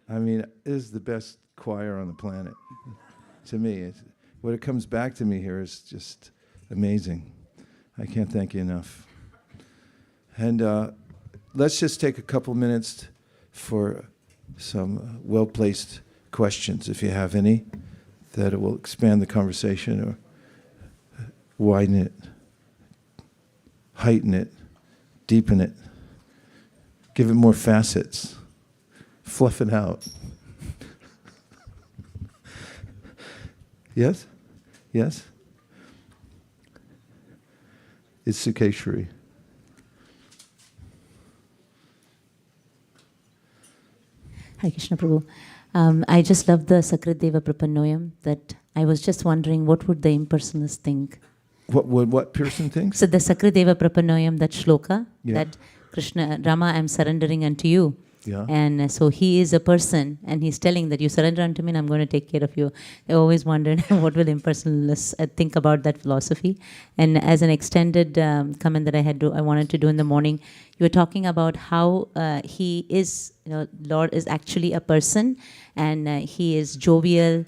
Speaker 1: I mean, it is the best choir on the planet. To me, what it comes back to me here is just amazing. I can't thank you enough. And let's just take a couple minutes for some well-placed questions, if you have any, that will expand the conversation or widen it, heighten it, deepen it, give it more facets, fluff it out. Yes? Yes? It's Sukeshwari.
Speaker 3: Hare Krishna Prabhu. I just love the Sakradeva Prapannoyam, that I was just wondering what would the impersonalists think?
Speaker 1: What person thinks?
Speaker 3: So the Sakradeva Prapannoyam, that shloka,
Speaker 1: Yeah.
Speaker 3: that Krishna, Rama, I'm surrendering unto you.
Speaker 1: Yeah.
Speaker 3: And so he is a person, and he's telling that you surrender unto me and I'm going to take care of you. I always wondered what will impersonalists think about that philosophy. And as an extended comment that I wanted to do in the morning, you were talking about how he is, Lord is actually a person, and he is jovial.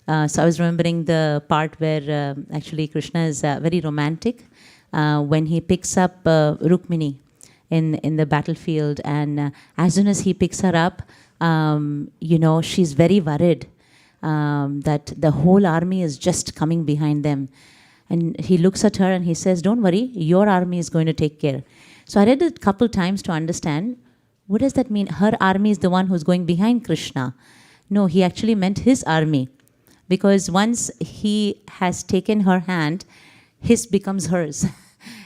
Speaker 3: So I was remembering the part where actually Krishna is very romantic when he picks up Rukmini in the battlefield, and as soon as he picks her up, she's very worried that the whole army is just coming behind them. And he looks at her and he says, "Don't worry, your army is going to take care." So I read it a couple times to understand, what does that mean? Her army is the one who's going behind Krishna. No, he actually meant his army. because once he has taken her hand, his becomes hers.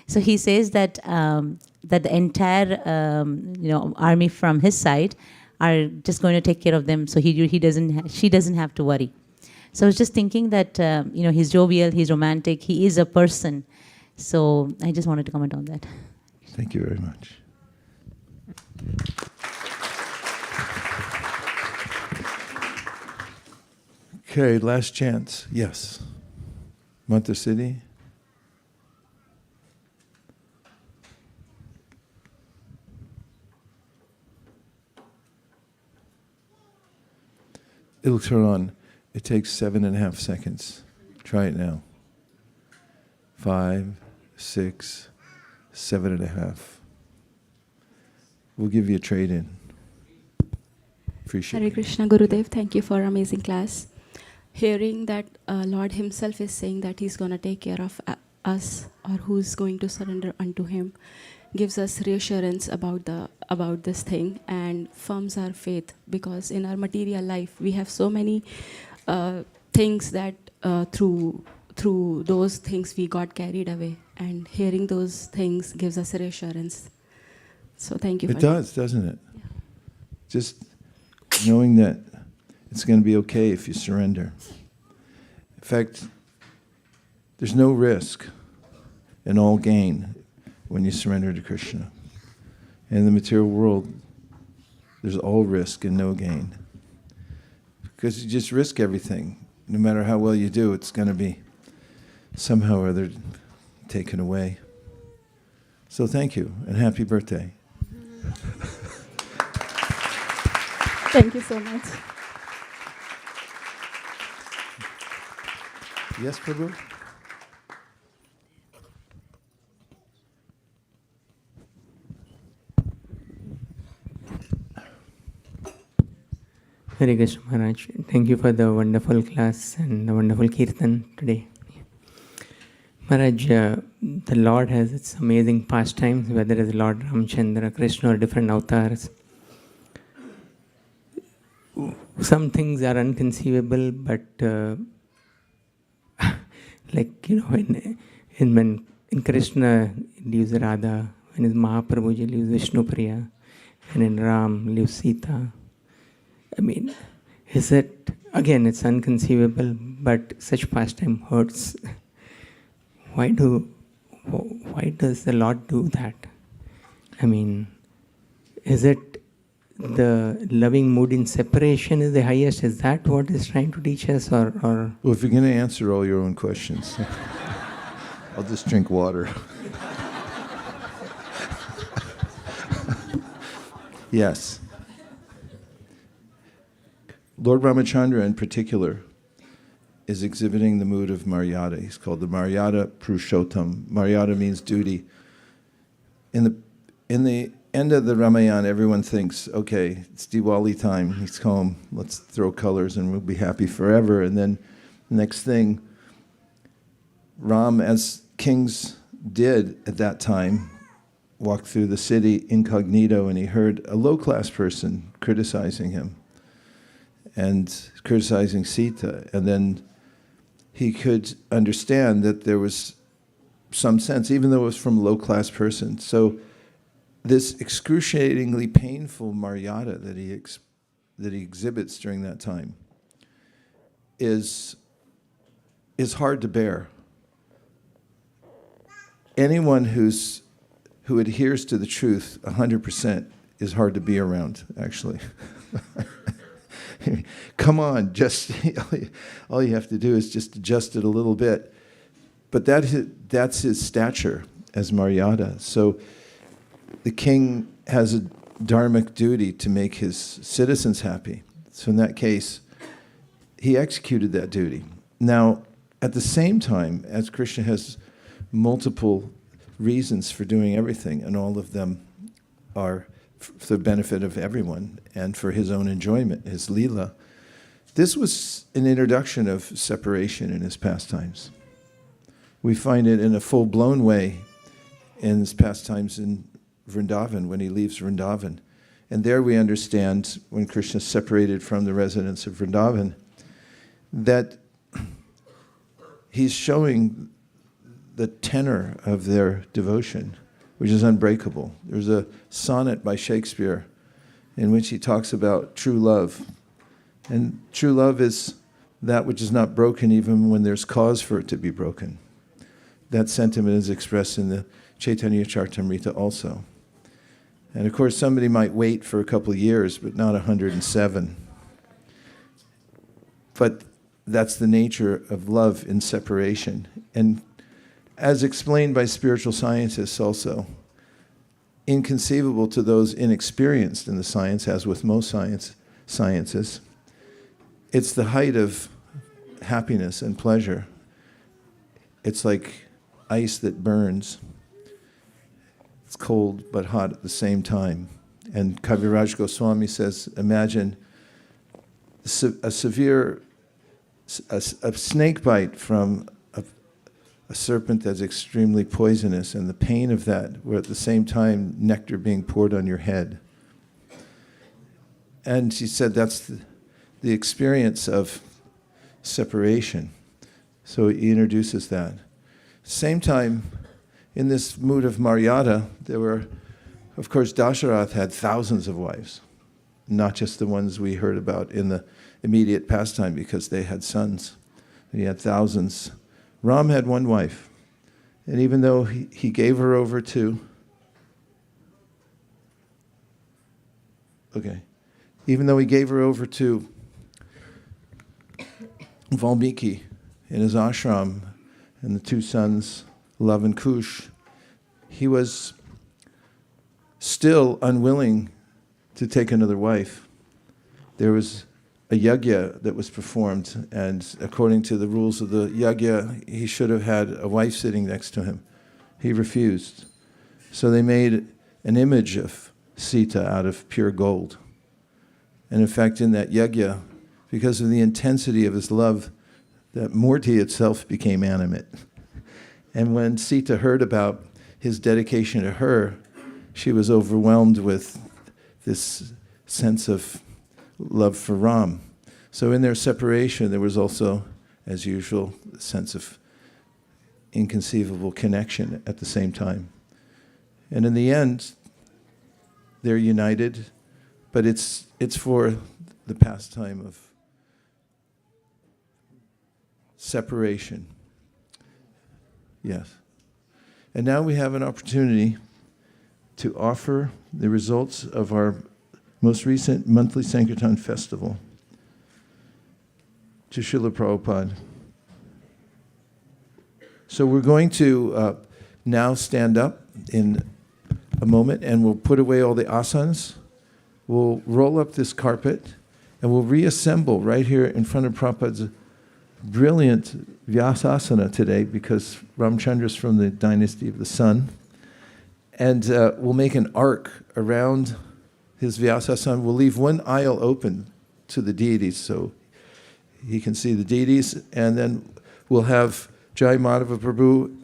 Speaker 3: So he says that that the entire army from his side are just going to take care of them. So she doesn't have to worry. So I was just thinking that he's jovial, he's romantic, he is a person. So I just wanted to comment on that.
Speaker 1: Thank you very much. Okay, last chance. Yes. Manta City. It'll turn on. It takes 7.5 seconds. Try it now. 5, 6, 7.5. We'll give you a trade-in. Appreciate
Speaker 4: Hare
Speaker 1: it.
Speaker 4: Krishna Gurudev, thank you for amazing class. Hearing that Lord himself is saying that he's going to take care of us, or who's going to surrender unto him, gives us reassurance about this thing and firms our faith, because in our material life we have so many things that through those things we got carried away, and hearing those things gives us reassurance. So thank you for
Speaker 1: It does, doesn't it? Yeah. Just knowing that it's going to be okay if you surrender. In fact, there's no risk and all gain when you surrender to Krishna. In the material world, there's all risk and no gain. Because you just risk everything. No matter how well you do, it's going to be somehow or other taken away. So thank you, and happy birthday.
Speaker 4: Thank you so much.
Speaker 1: Yes, Prabhu?
Speaker 5: Hare Krishna Maharaj, thank you for the wonderful class and the wonderful kirtan today. Maharaj, the Lord has its amazing pastimes, whether it's Lord Ramchandra, Krishna, or different avatars. Some things are unconceivable, but when Krishna leaves Radha, when his Mahaprabhu leaves Vishnu Priya, and in Ram leaves Sita. I mean, is it, again, it's unconceivable, but such pastime hurts. Why does the Lord do that? I mean, is it the loving mood in separation is the highest? Is that what is trying to teach us? Or
Speaker 1: Well, if you're going to answer all your own questions, I'll just drink water. Yes. Lord Ramachandra in particular is exhibiting the mood of Maryada. He's called the Maryada Purushottam. Maryada means duty. In the end of the Ramayana, everyone thinks, okay, it's Diwali time, he's home, let's throw colors and we'll be happy forever. And then the next thing, Ram, as kings did at that time, walked through the city incognito, and he heard a low-class person criticizing him and criticizing Sita. And then he could understand that there was some sense, even though it was from a low-class person. So this excruciatingly painful Maryada that he exhibits during that time is hard to bear. Anyone who adheres to the truth 100% is hard to be around, actually. Come on, just all you have to do is just adjust it a little bit. But that's his stature as Maryada. So the king has a dharmic duty to make his citizens happy. So in that case, he executed that duty. Now, at the same time, as Krishna has multiple reasons for doing everything, and all of them are for the benefit of everyone and for his own enjoyment, his lila. This was an introduction of separation in his pastimes. We find it in a full-blown way in his pastimes in Vrindavan, when he leaves Vrindavan. And there we understand, when Krishna separated from the residents of Vrindavan, that he's showing the tenor of their devotion, which is unbreakable. There's a sonnet by Shakespeare in which he talks about true love. And true love is that which is not broken even when there's cause for it to be broken. That sentiment is expressed in the Chaitanya Charitamrita also. And of course, somebody might wait for a couple of years, but not 107. But that's the nature of love in separation. And as explained by spiritual scientists also, inconceivable to those inexperienced in the science, as with most sciences, it's the height of happiness and pleasure. It's like ice that burns. It's cold but hot at the same time. And Kaviraj Goswami says, imagine a snake bite from a serpent that's extremely poisonous, and the pain of that, where at the same time nectar being poured on your head. And she said that's the experience of separation. So he introduces that. Same time, in this mood of Maryada, there were, of course, Dasarath had thousands of wives, not just the ones we heard about in the immediate pastime, because they had sons. He had thousands. Ram had one wife, and even though he gave her over to, even though he gave her over to Valmiki in his ashram, and the two sons, Love and Kush, he was still unwilling to take another wife. There was a yajna that was performed, and according to the rules of the yajna, he should have had a wife sitting next to him. He refused. So they made an image of Sita out of pure gold. And in fact, in that yajna, because of the intensity of his love, that Murti itself became animate. And when Sita heard about his dedication to her, she was overwhelmed with this sense of love for Ram. So in their separation, there was also, as usual, a sense of inconceivable connection at the same time. And in the end, they're united, but it's for the pastime of separation. Yes. And now we have an opportunity to offer the results of our most recent monthly Sankirtan festival to Srila Prabhupada. So we're going to now stand up in a moment, and we'll put away all the asanas. We'll roll up this carpet, and we'll reassemble right here in front of Prabhupada's brilliant Vyasasana today, because Ramchandra's from the dynasty of the sun. And we'll make an arc around his Vyasasana. We'll leave one aisle open to the deities so he can see the deities. And then we'll have Jai Madhava Prabhu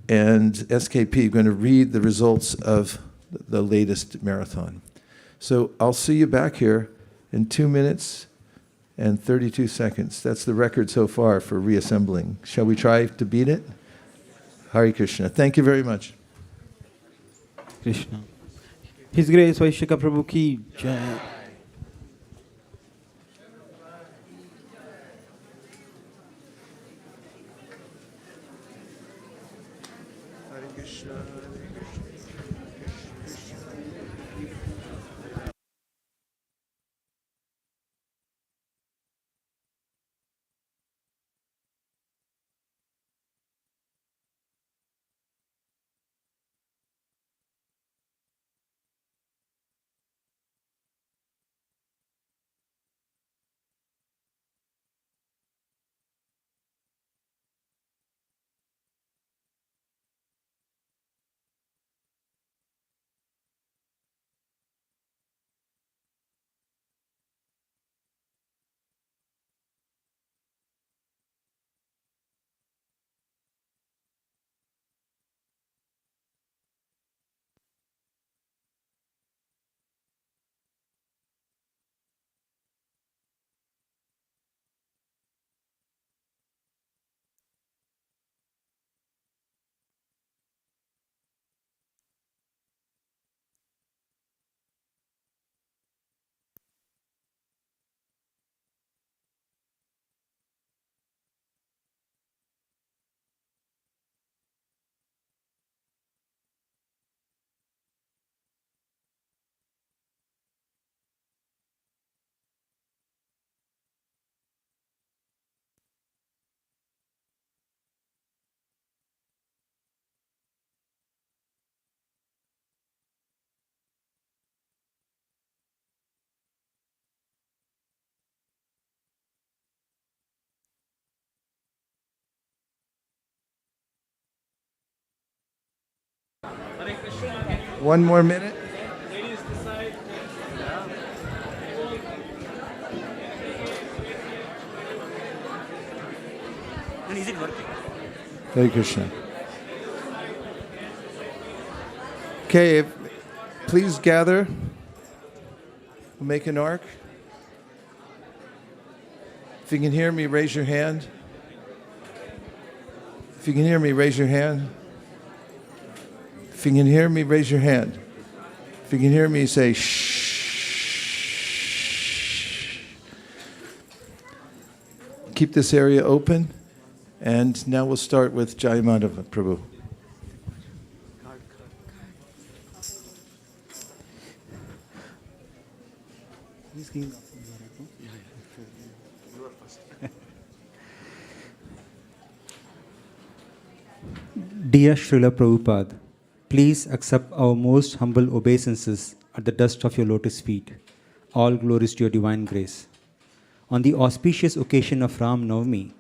Speaker 1: and SKP going to read the results of the latest marathon. So I'll see you back here in 2 minutes and 32 seconds. That's the record so far for reassembling. Shall we try to beat it? Hare Krishna. Thank you very much.
Speaker 2: Krishna. His Grace Vaisesika Prabhu ki Jai.
Speaker 1: One more minute.
Speaker 2: Is it working?
Speaker 1: Hare Krishna. Okay, please gather. We'll make an arc. If you can hear me, raise your hand. If you can hear me, raise your hand. If you can hear me, raise your hand. If you can hear me, say shh. Keep this area open. And now we'll start with Jai Madhava Prabhu.
Speaker 2: Dear Srila Prabhupada, please accept our most humble obeisances at the dust of your lotus feet. All glories to your divine grace. On the auspicious occasion of Ram Navami,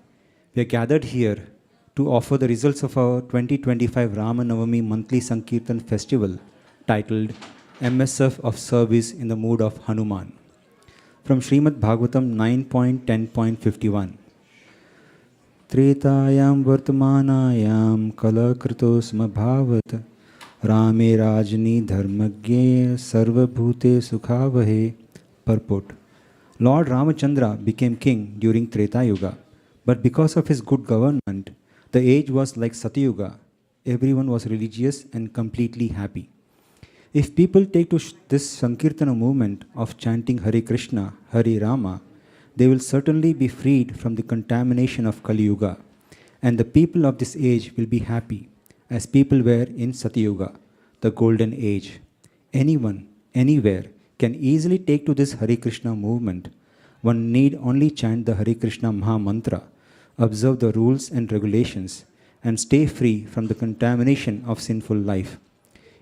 Speaker 2: we are gathered here to offer the results of our 2025 Rama Navami monthly Sankirtan festival titled MSF of Service in the Mood of Hanuman. From Srimad Bhagavatam 9.10.51. Tretayam vartamanayam kalakritosma bhavat Rame rajni dharmagye sarvabhute sukhavahhe. Purport. Lord Ramachandra became king during Treta Yuga, but because of his good government, the age was like Satyuga. Everyone was religious and completely happy. If people take to this Sankirtana movement of chanting Hare Krishna, Hare Rama, they will certainly be freed from the contamination of Kali Yuga, and the people of this age will be happy, as people were in Satyuga, the golden age. Anyone, anywhere, can easily take to this Hare Krishna movement. One need only chant the Hare Krishna Maha Mantra, observe the rules and regulations, and stay free from the contamination of sinful life.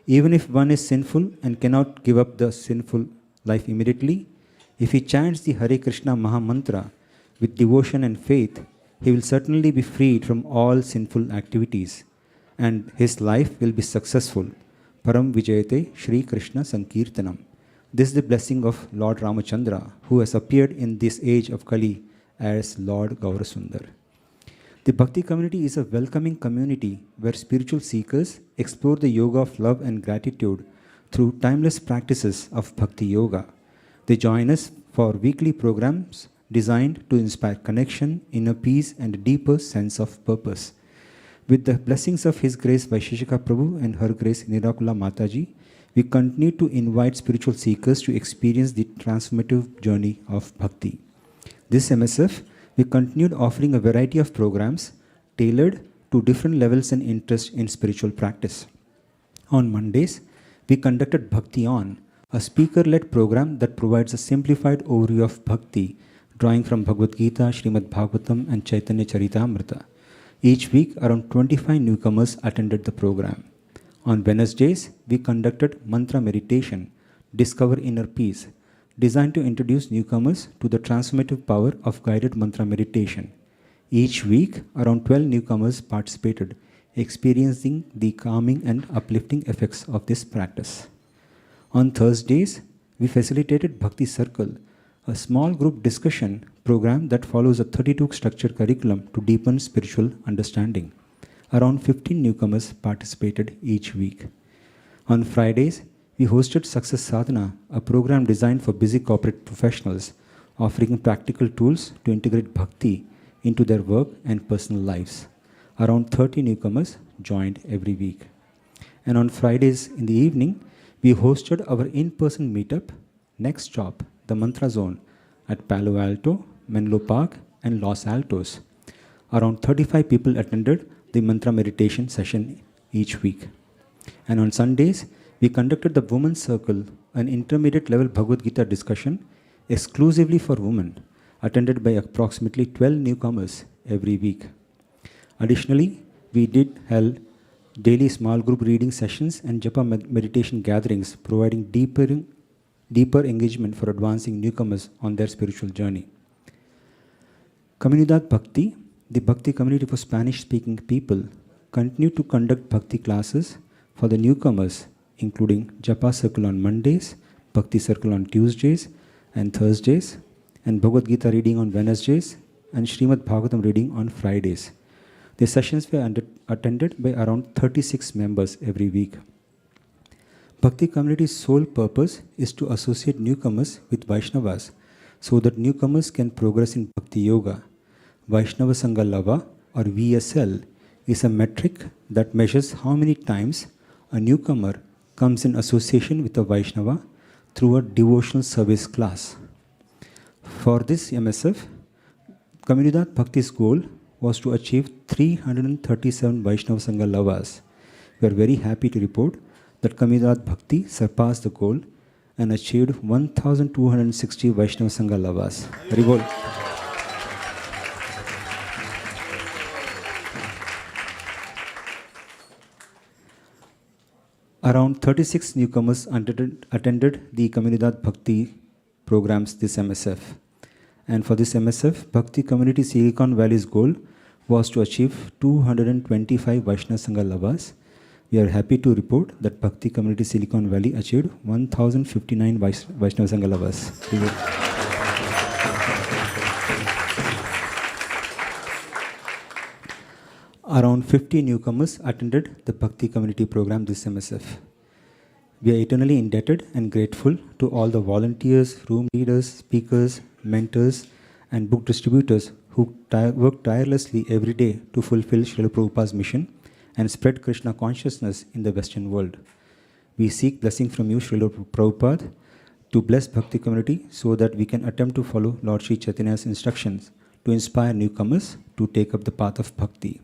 Speaker 2: Even if one is sinful and cannot give up the sinful life immediately, if he chants the Hare Krishna Maha Mantra with devotion and faith, he will certainly be freed from all sinful activities, and his life will be successful. Param Vijayate Shri Krishna Sankirtanam. This is the blessing of Lord Ramachandra, who has appeared in this age of Kali as Lord Gaurasundar. The Bhakti community is a welcoming community where spiritual seekers explore the yoga of love and gratitude through timeless practices of Bhakti Yoga. They join us for weekly programs designed to inspire connection, inner peace, and a deeper sense of purpose. With the blessings of His Grace Vaisesika Prabhu and Her Grace Nirakula Mataji, we continue to invite spiritual seekers to experience the transformative journey of Bhakti. This MSF, we continued offering a variety of programs tailored to different levels and interests in spiritual practice. On Mondays, we conducted Bhakti On, a speaker-led program that provides a simplified overview of Bhakti, drawing from Bhagavad Gita, Srimad Bhagavatam, and Chaitanya Charitamrita. Each week, around 25 newcomers attended the program. On Wednesdays, we conducted Mantra Meditation, Discover Inner Peace, designed to introduce newcomers to the transformative power of guided mantra meditation. Each week, around 12 newcomers participated, experiencing the calming and uplifting effects of this practice. On Thursdays, we facilitated Bhakti Circle, a small group discussion program that follows a 32 structured curriculum to deepen spiritual understanding. Around 15 newcomers participated each week. On Fridays, we hosted Success Sadhana, a program designed for busy corporate professionals, offering practical tools to integrate bhakti into their work and personal lives. Around 30 newcomers joined every week. And on Fridays in the evening, we hosted our in-person meetup, Next Stop, the Mantra Zone, at Palo Alto, Menlo Park, and Los Altos. Around 35 people attended the mantra meditation session each week. And on Sundays, we conducted the Women's Circle, an intermediate level Bhagavad Gita discussion exclusively for women, attended by approximately 12 newcomers every week. Additionally, we did held daily small group reading sessions and japa meditation gatherings, providing deeper engagement for advancing newcomers on their spiritual journey. Comunidad Bhakti, the Bhakti community for Spanish-speaking people, continued to conduct Bhakti classes for the newcomers including Japa Circle on Mondays, Bhakti Circle on Tuesdays and Thursdays, and Bhagavad Gita reading on Wednesdays, and Srimad Bhagavatam reading on Fridays. The sessions were attended by around 36 members every week. Bhakti community's sole purpose is to associate newcomers with Vaishnavas so that newcomers can progress in Bhakti Yoga. Vaishnava Sangha Lava, or VSL, is a metric that measures how many times a newcomer comes in association with a Vaishnava through a devotional service class. For this MSF, Communidad Bhakti's goal was to achieve 337 Vaishnava Sangha Lavas. We are very happy to report that Communidad Bhakti surpassed the goal and achieved 1,260 Vaishnava Sangha Lavas. Revol. Around 36 newcomers attended the Communidad Bhakti programs this MSF. And for this MSF, Bhakti Community Silicon Valley's goal was to achieve 225 Vaishnava Sangha Lavas. We are happy to report that Bhakti Community Silicon Valley achieved 1,059 Vaishnava Sangha Lavas. Around 50 newcomers attended the Bhakti Community program this MSF. We are eternally indebted and grateful to all the volunteers, room leaders, speakers, mentors, and book distributors who work tirelessly every day to fulfill Srila Prabhupada's mission and spread Krishna consciousness in the Western world. We seek blessing from you, Srila Prabhupada, to bless Bhakti community so that we can attempt to follow Lord Sri Chaitanya's instructions to inspire newcomers to take up the path of Bhakti.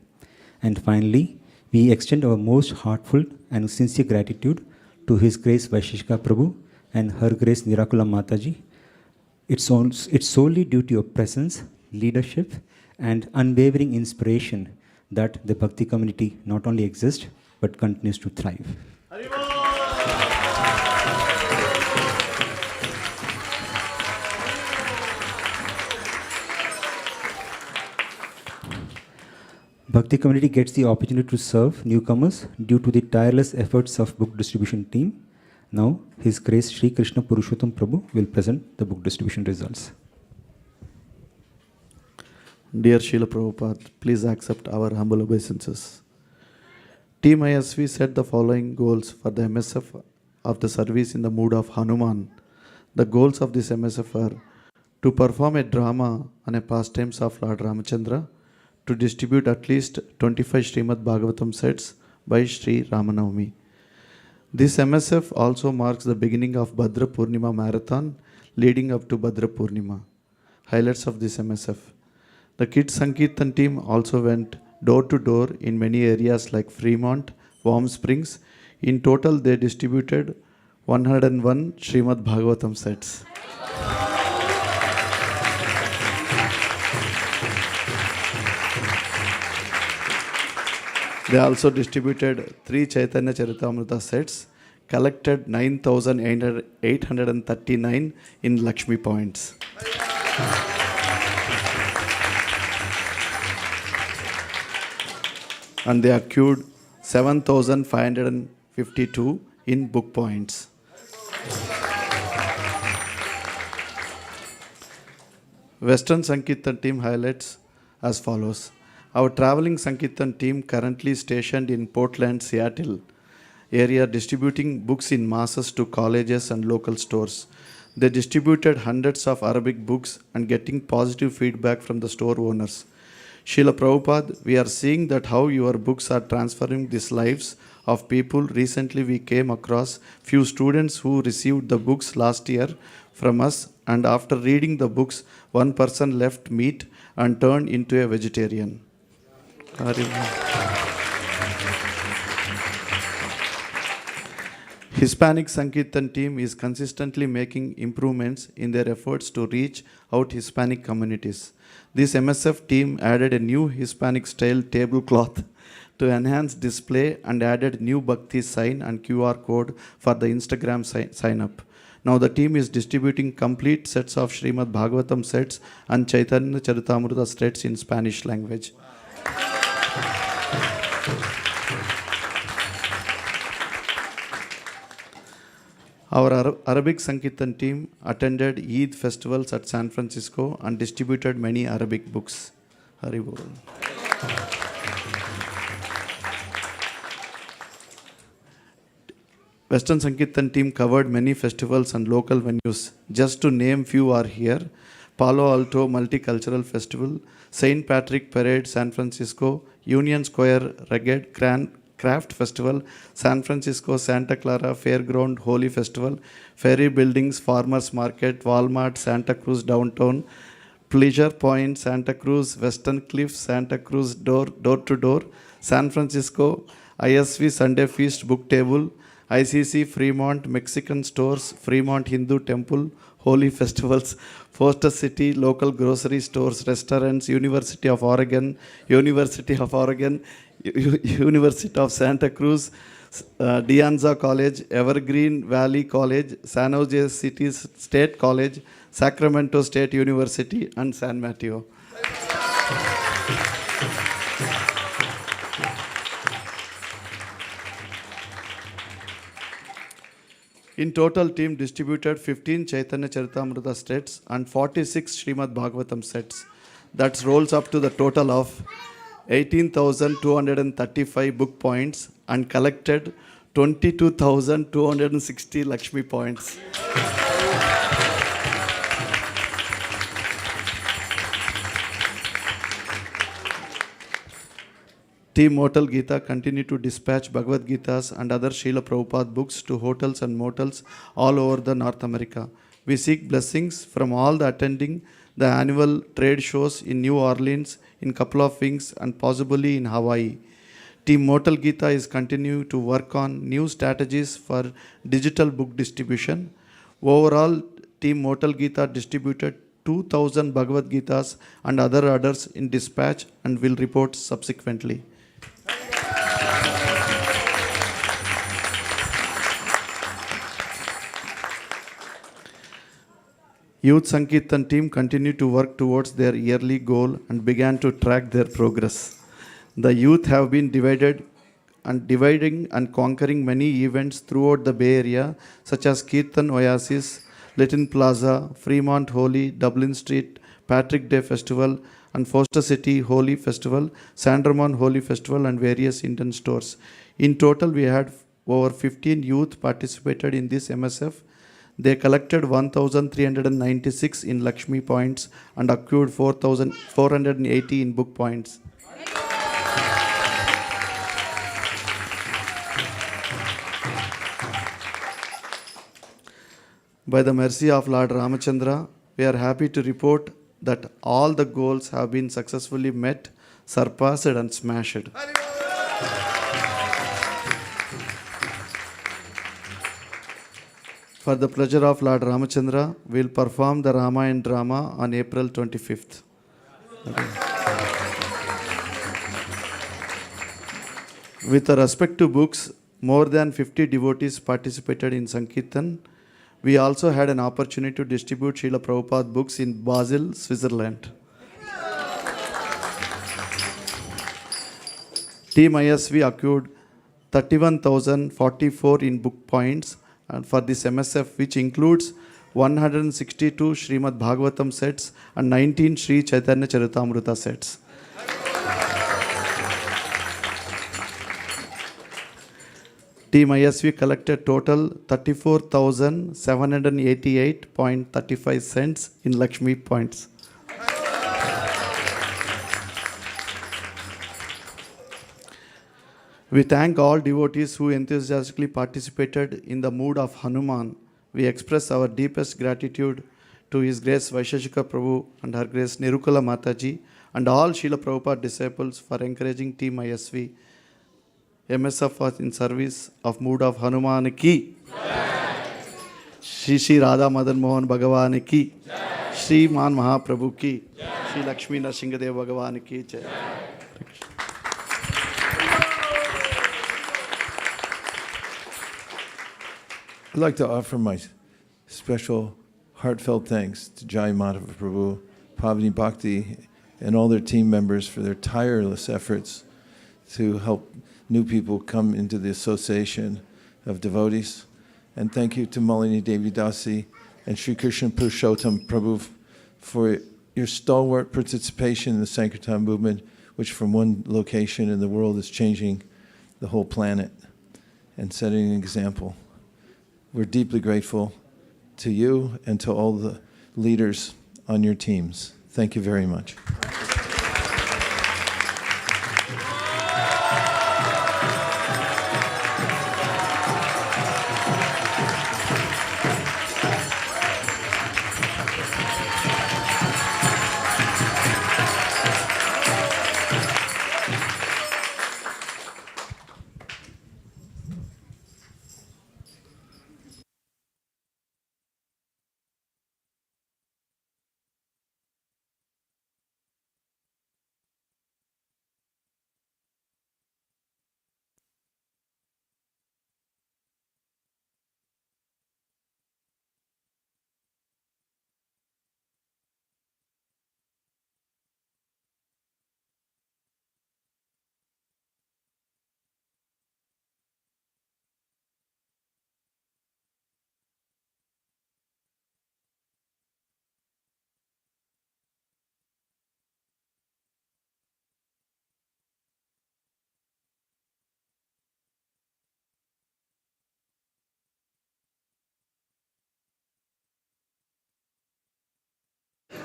Speaker 2: And finally, we extend our most heartfelt and sincere gratitude to His Grace Vaisesika Prabhu and Her Grace Nirakula Mataji. It's solely due to your presence, leadership, and unwavering inspiration that the Bhakti community not only exists, but continues to thrive. Bhakti community gets the opportunity to serve newcomers due to the tireless efforts of book distribution team. Now, His Grace Sri Krishna Purushottam Prabhu will present the book distribution results.
Speaker 6: Dear Srila Prabhupada, please accept our humble obeisances. Team ISV set the following goals for the MSF of the service in the mood of Hanuman. The goals of this MSF are to perform a drama on a pastimes of Lord Ramachandra, to distribute at least 25 Srimad Bhagavatam sets by Sri Rama Navami. This MSF also marks the beginning of Bhadra Purnima marathon leading up to Bhadra Purnima. Highlights of this MSF. The Kids Sankirtan team also went door to door in many areas like Fremont, Warm Springs. In total, they distributed 101 Srimad Bhagavatam sets. They also distributed 3 Chaitanya Charitamrita sets, collected 9,839 in Lakshmi points. And they accrued 7,552 in book points. Western Sankirtan team highlights as follows. Our traveling Sankirtan team currently stationed in Portland, Seattle area, distributing books in masses to colleges and local stores. They distributed hundreds of Arabic books and getting positive feedback from the store owners. Srila Prabhupada, we are seeing that how your books are transforming these lives of people. Recently, we came across few students who received the books last year from us, and after reading the books, one person left meat and turned into a vegetarian. Hispanic Sankirtan team is consistently making improvements in their efforts to reach out Hispanic communities. This MSF team added a new Hispanic style tablecloth to enhance display and added new Bhakti sign and QR code for the Instagram sign up. Now the team is distributing complete sets of Srimad Bhagavatam sets and Chaitanya Charitamrita sets in Spanish language. Our Arabic Sankirtan team attended Eid festivals at San Francisco and distributed many Arabic books. Hari Bol. Western Sankirtan team covered many festivals and local venues. Just to name few are here. Palo Alto Multicultural Festival, St. Patrick Parade, San Francisco, Union Square Rugged Craft Festival, San Francisco Santa Clara Fairground Holy Festival, Ferry Buildings Farmers Market, Walmart Santa Cruz Downtown, Pleasure Point Santa Cruz, Western Cliff Santa Cruz Door to Door, San Francisco ISV Sunday Feast Book Table, ICC Fremont Mexican Stores, Fremont Hindu Temple, Holy Festivals, Foster City Local Grocery Stores, Restaurants, University of Oregon, University of Santa Cruz, De Anza College, Evergreen Valley College, San Jose City State College, Sacramento State University, and San Mateo. In total, team distributed 15 Chaitanya Charitamrita sets and 46 Srimad Bhagavatam sets. That rolls up to the total of 18,235 book points and collected 22,260 Lakshmi points. Team Mortal Gita continued to dispatch Bhagavad Gitas and other Srila Prabhupada books to hotels and motels all over the North America. We seek blessings from all the attending the annual trade shows in New Orleans, in couple of weeks, and possibly in Hawaii. Team Mortal Gita is continuing to work on new strategies for digital book distribution. Overall, Team Mortal Gita distributed 2,000 Bhagavad Gitas and other orders in dispatch and will report subsequently. Youth Sankirtan team continued to work towards their yearly goal and began to track their progress. The youth have been dividing and conquering many events throughout the Bay Area, such as Kirtan Oasis, Lytton Plaza, Fremont Holy, Dublin Street, Patrick Day Festival, and Foster City Holy Festival, San Ramon Holy Festival, and various Indian stores. In total, we had over 15 youth participated in this MSF. They collected 1,396 in Lakshmi points and accrued 4,480 in book points. By the mercy of Lord Ramachandra, we are happy to report that all the goals have been successfully met, surpassed, and smashed. For the pleasure of Lord Ramachandra, we will perform the Rama drama on April 25th. With respect to books, more than 50 devotees participated in Sankirtan. We also had an opportunity to distribute Srila Prabhupada books in Basel, Switzerland. Team ISV accrued 31,044 in book points and for this MSF, which includes 162 Srimad Bhagavatam sets and 19 Sri Chaitanya Charitamrita sets. Team ISV collected total 34,788.35 cents in Lakshmi points. We thank all devotees who enthusiastically participated in the mood of Hanuman. We express our deepest gratitude to His Grace Vaisesika Prabhu and Her Grace Nirukala Mataji and all Srila Prabhupada disciples for encouraging Team ISV. MSF was in service of mood of Hanuman ki. Shri Shri Radha Madan Mohan Bhagavan ki. Shri Man Mahaprabhu ki. Shri Lakshmi Nrsimhadev Bhagavan ki. Jai.
Speaker 1: I'd like to offer my special heartfelt thanks to Jai Madhava Prabhu, Pavani Bhakti, and all their team members for their tireless efforts to help new people come into the association of devotees. And thank you to Malini Devi Dasi and Sri Krishna Purushottam Prabhu for your stalwart participation in the Sankirtan movement, which from one location in the world is changing the whole planet and setting an example. We're deeply grateful to you and to all the leaders on your teams. Thank you very much.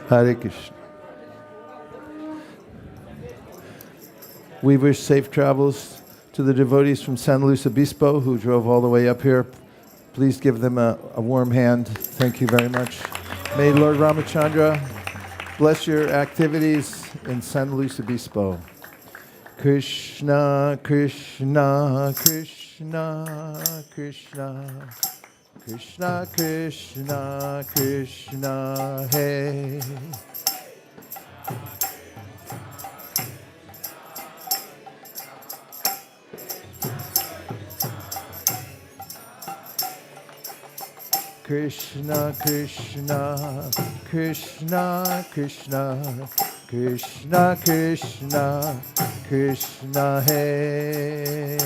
Speaker 1: Hare Krishna. We wish safe travels to the devotees from San Luis Obispo who drove all the way up here. Please give them a warm hand. Thank you very much. May Lord Ramachandra bless your activities in San Luis Obispo. Krishna, Krishna, Krishna, Krishna, Krishna, Krishna, Krishna, Hey. Krishna, Krishna, Krishna, Krishna, Krishna, Krishna, Krishna, Hey.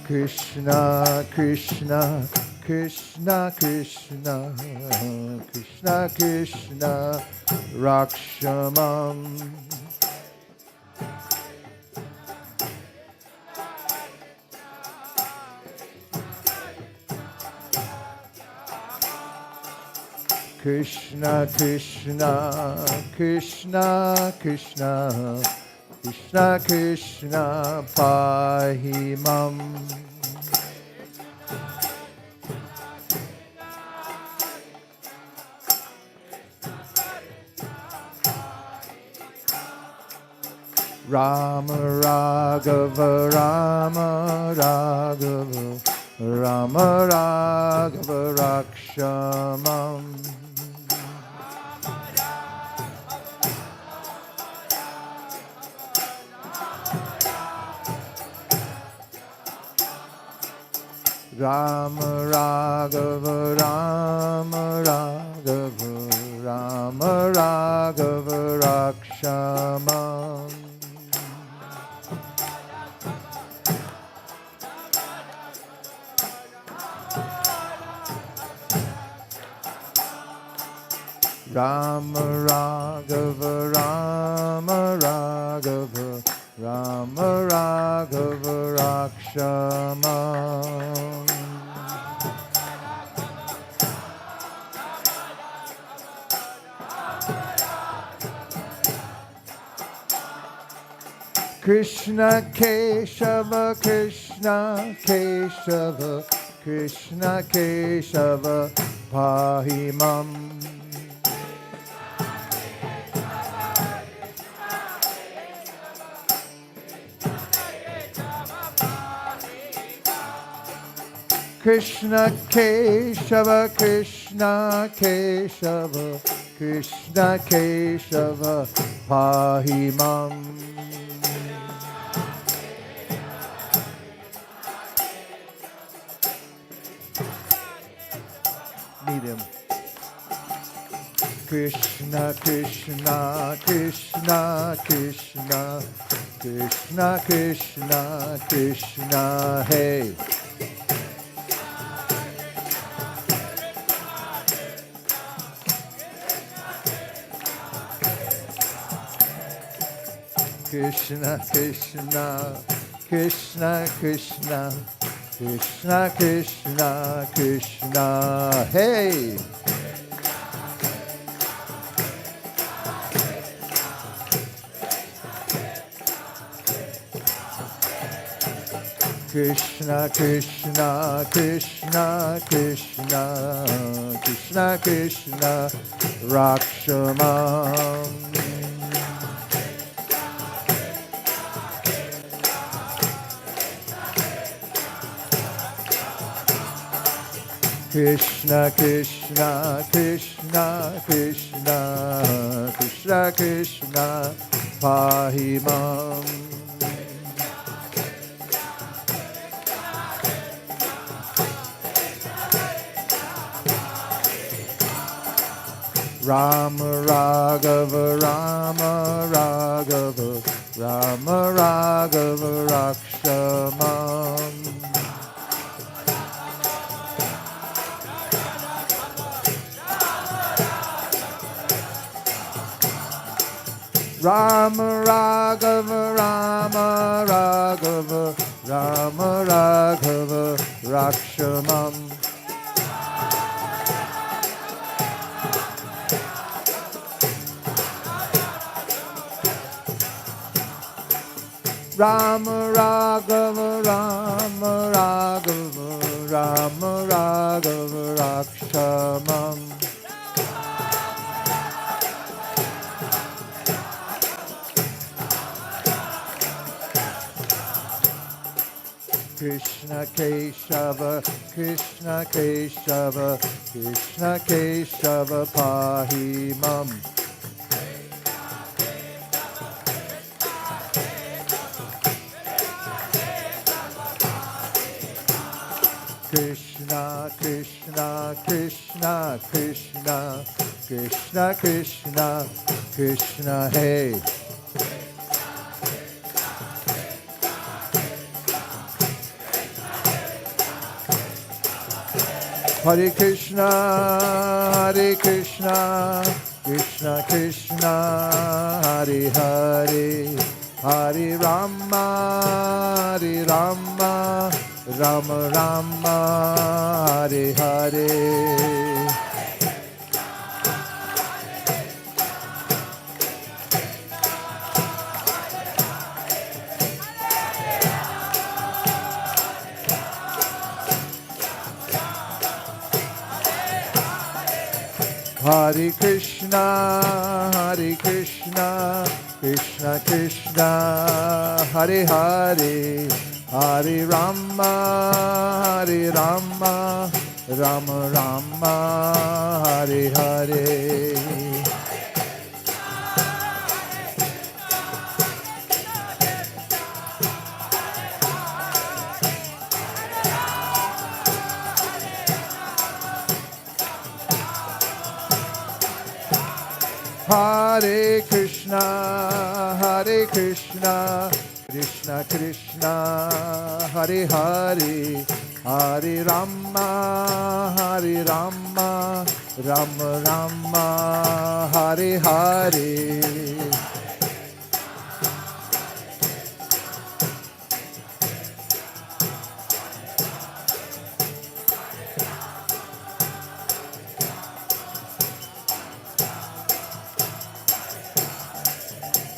Speaker 1: Krishna, Krishna, Krishna, Krishna, Krishna, Krishna, Rakshamam. Krishna, Krishna, Krishna, Krishna, Krishna, Krishna, Pahimam. Rama Raghava, Rama Raghava, Rama Raghava, Rakshamam. Rama Raghava, Rama Raghava, Rama Raghava, Rakshamam. Rama Raghava, Rama Raghava, Rama Raghava, Rakshamam. Krishna Keshava, Krishna Keshava, Krishna Keshava, Pahimam. Krishna Keshava, Krishna Keshava, Krishna Keshava, Pahimam. Meet him. Krishna Krishna Krishna Krishna Krishna Krishna Krishna Hey Krishna Krishna Krishna Krishna Krishna Krishna Krishna Hey Krishna Krishna Krishna Krishna Krishna Krishna Rakshamam Krishna Krishna Krishna Krishna Krishna Krishna Pahimam Rama Raghava Rama Raghava Rama Raghava Rakshamam Rama Raghava Rama Raghava Rama Raghava Rakshamam Rama Raghava Rama Raghava Rama Raghava Rakshamam Krishna Keshava Krishna Keshava Krishna Keshava Pahimam Krishna Krishna Krishna Krishna Krishna Krishna Krishna Hey Hare Krishna Hare Krishna Krishna Krishna Hare Hare Hare Rama Hare Rama Rama Rama Hare Hare Hare Krishna Hare Krishna Krishna Krishna Hare Hare Hare Rama Hare Rama Rama Rama Hare Hare Hare Krishna Hare Krishna Krishna Krishna Hare Hare Hare Rama Hare Rama Rama Rama Hare Hare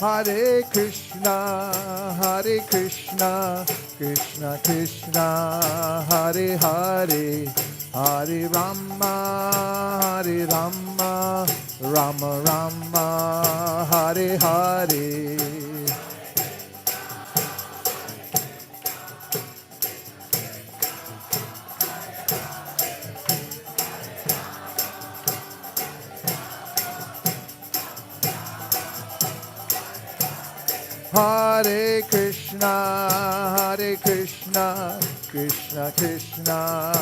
Speaker 1: Hare Krishna Hare Krishna Krishna Krishna Hare Hare Hare Rama Hare Rama Rama Rama Hare Hare Hare Krishna Hare Krishna Krishna Krishna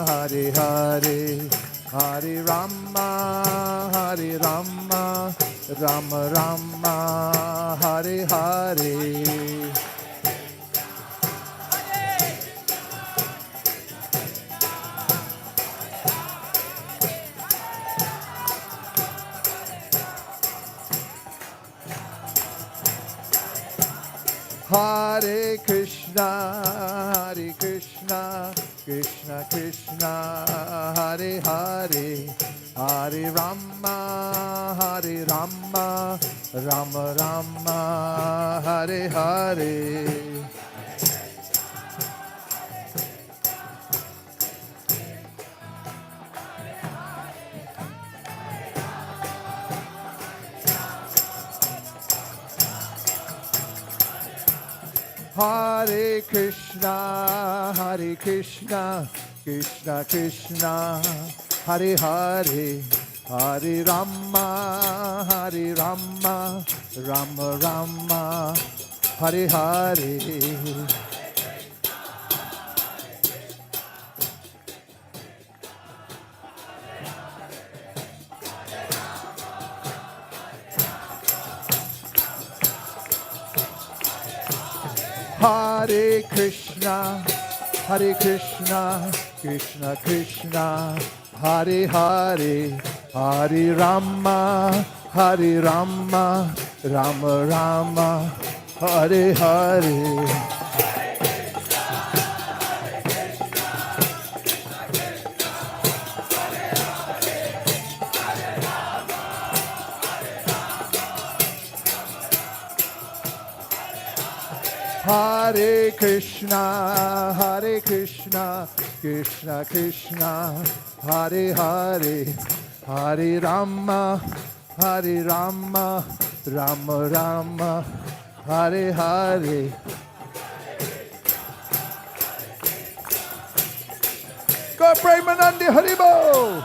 Speaker 1: Hare Hare Hare Rama, Hare Rama, Rama Rama, Hare Hare. Hare Krishna, Krishna Krishna, Hare Hare, Hare Rama, Rama Rama, Hare Hare. Hare Krishna, Krishna Krishna, Hare Hare, Hare Rama, Rama Rama, Hare Hare. Hare Krishna, Krishna Krishna, Hare Hare, Hare Rama, Rama Rama, Hare Hare. Hare Krishna, Krishna Krishna, Hare Hare, Hare Rama, Rama Rama, Hare Hare. Go Premanandi Haribo.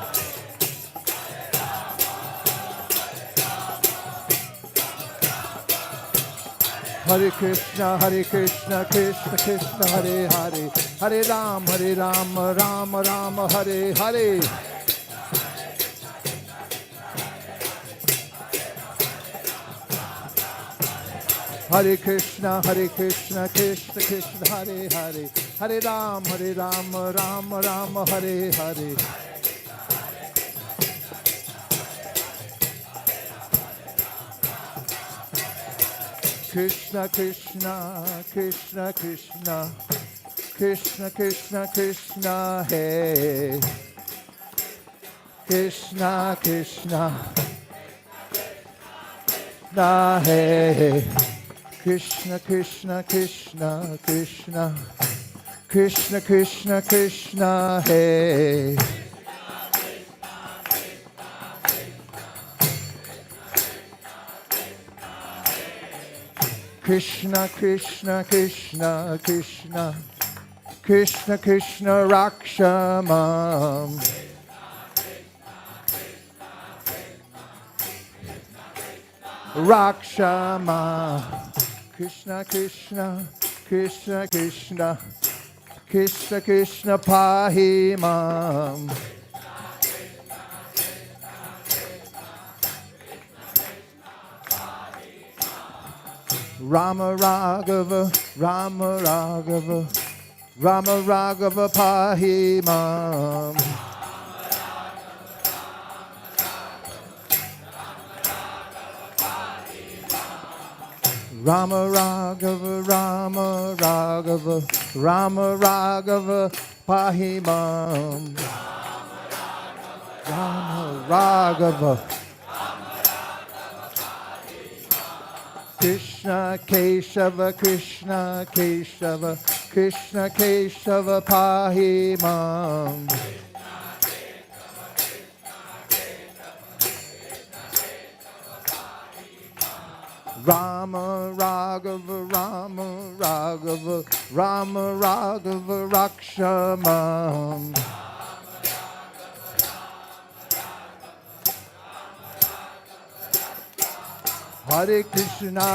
Speaker 1: Hare Krishna, Krishna Krishna, Hare Hare, Hare Rama, Rama, Hare Hare. Hare Krishna, Krishna Krishna, Hare Hare, Hare Rama, Rama, Hare Hare. Krishna Krishna, Krishna Krishna, Krishna Krishna Krishna, Hey. Krishna Krishna, Na Hey. Krishna Krishna Krishna Krishna, Krishna Krishna Krishna, Hey. Krishna Krishna Krishna Krishna, Krishna Krishna Rakshamam. Rakshama. Krishna Krishna Krishna Krishna, Krishna Krishna Pahimam. Rama Raghava, Rama Raghava, Rama Raghava Pahimam. Rama Raghava, Rama Raghava, Rama Raghava Pahimam. Rama Raghava. Krishna Keshava, Krishna Keshava, Krishna Keshava Pahimam. Rama Raghava, Rama Raghava, Rama Raghava Rakshamam. Hare Krishna,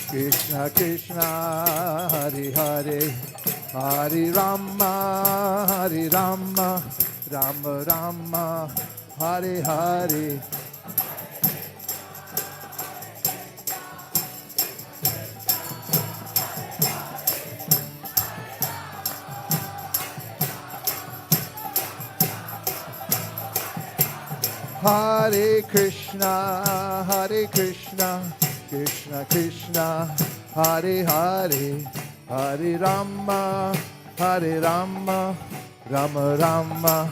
Speaker 1: Krishna Krishna, Hare Hare, Hare Rama, Rama Rama, Hare Hare. Hare Krishna, Krishna Krishna, Hare Hare, Hare Rama, Rama Rama,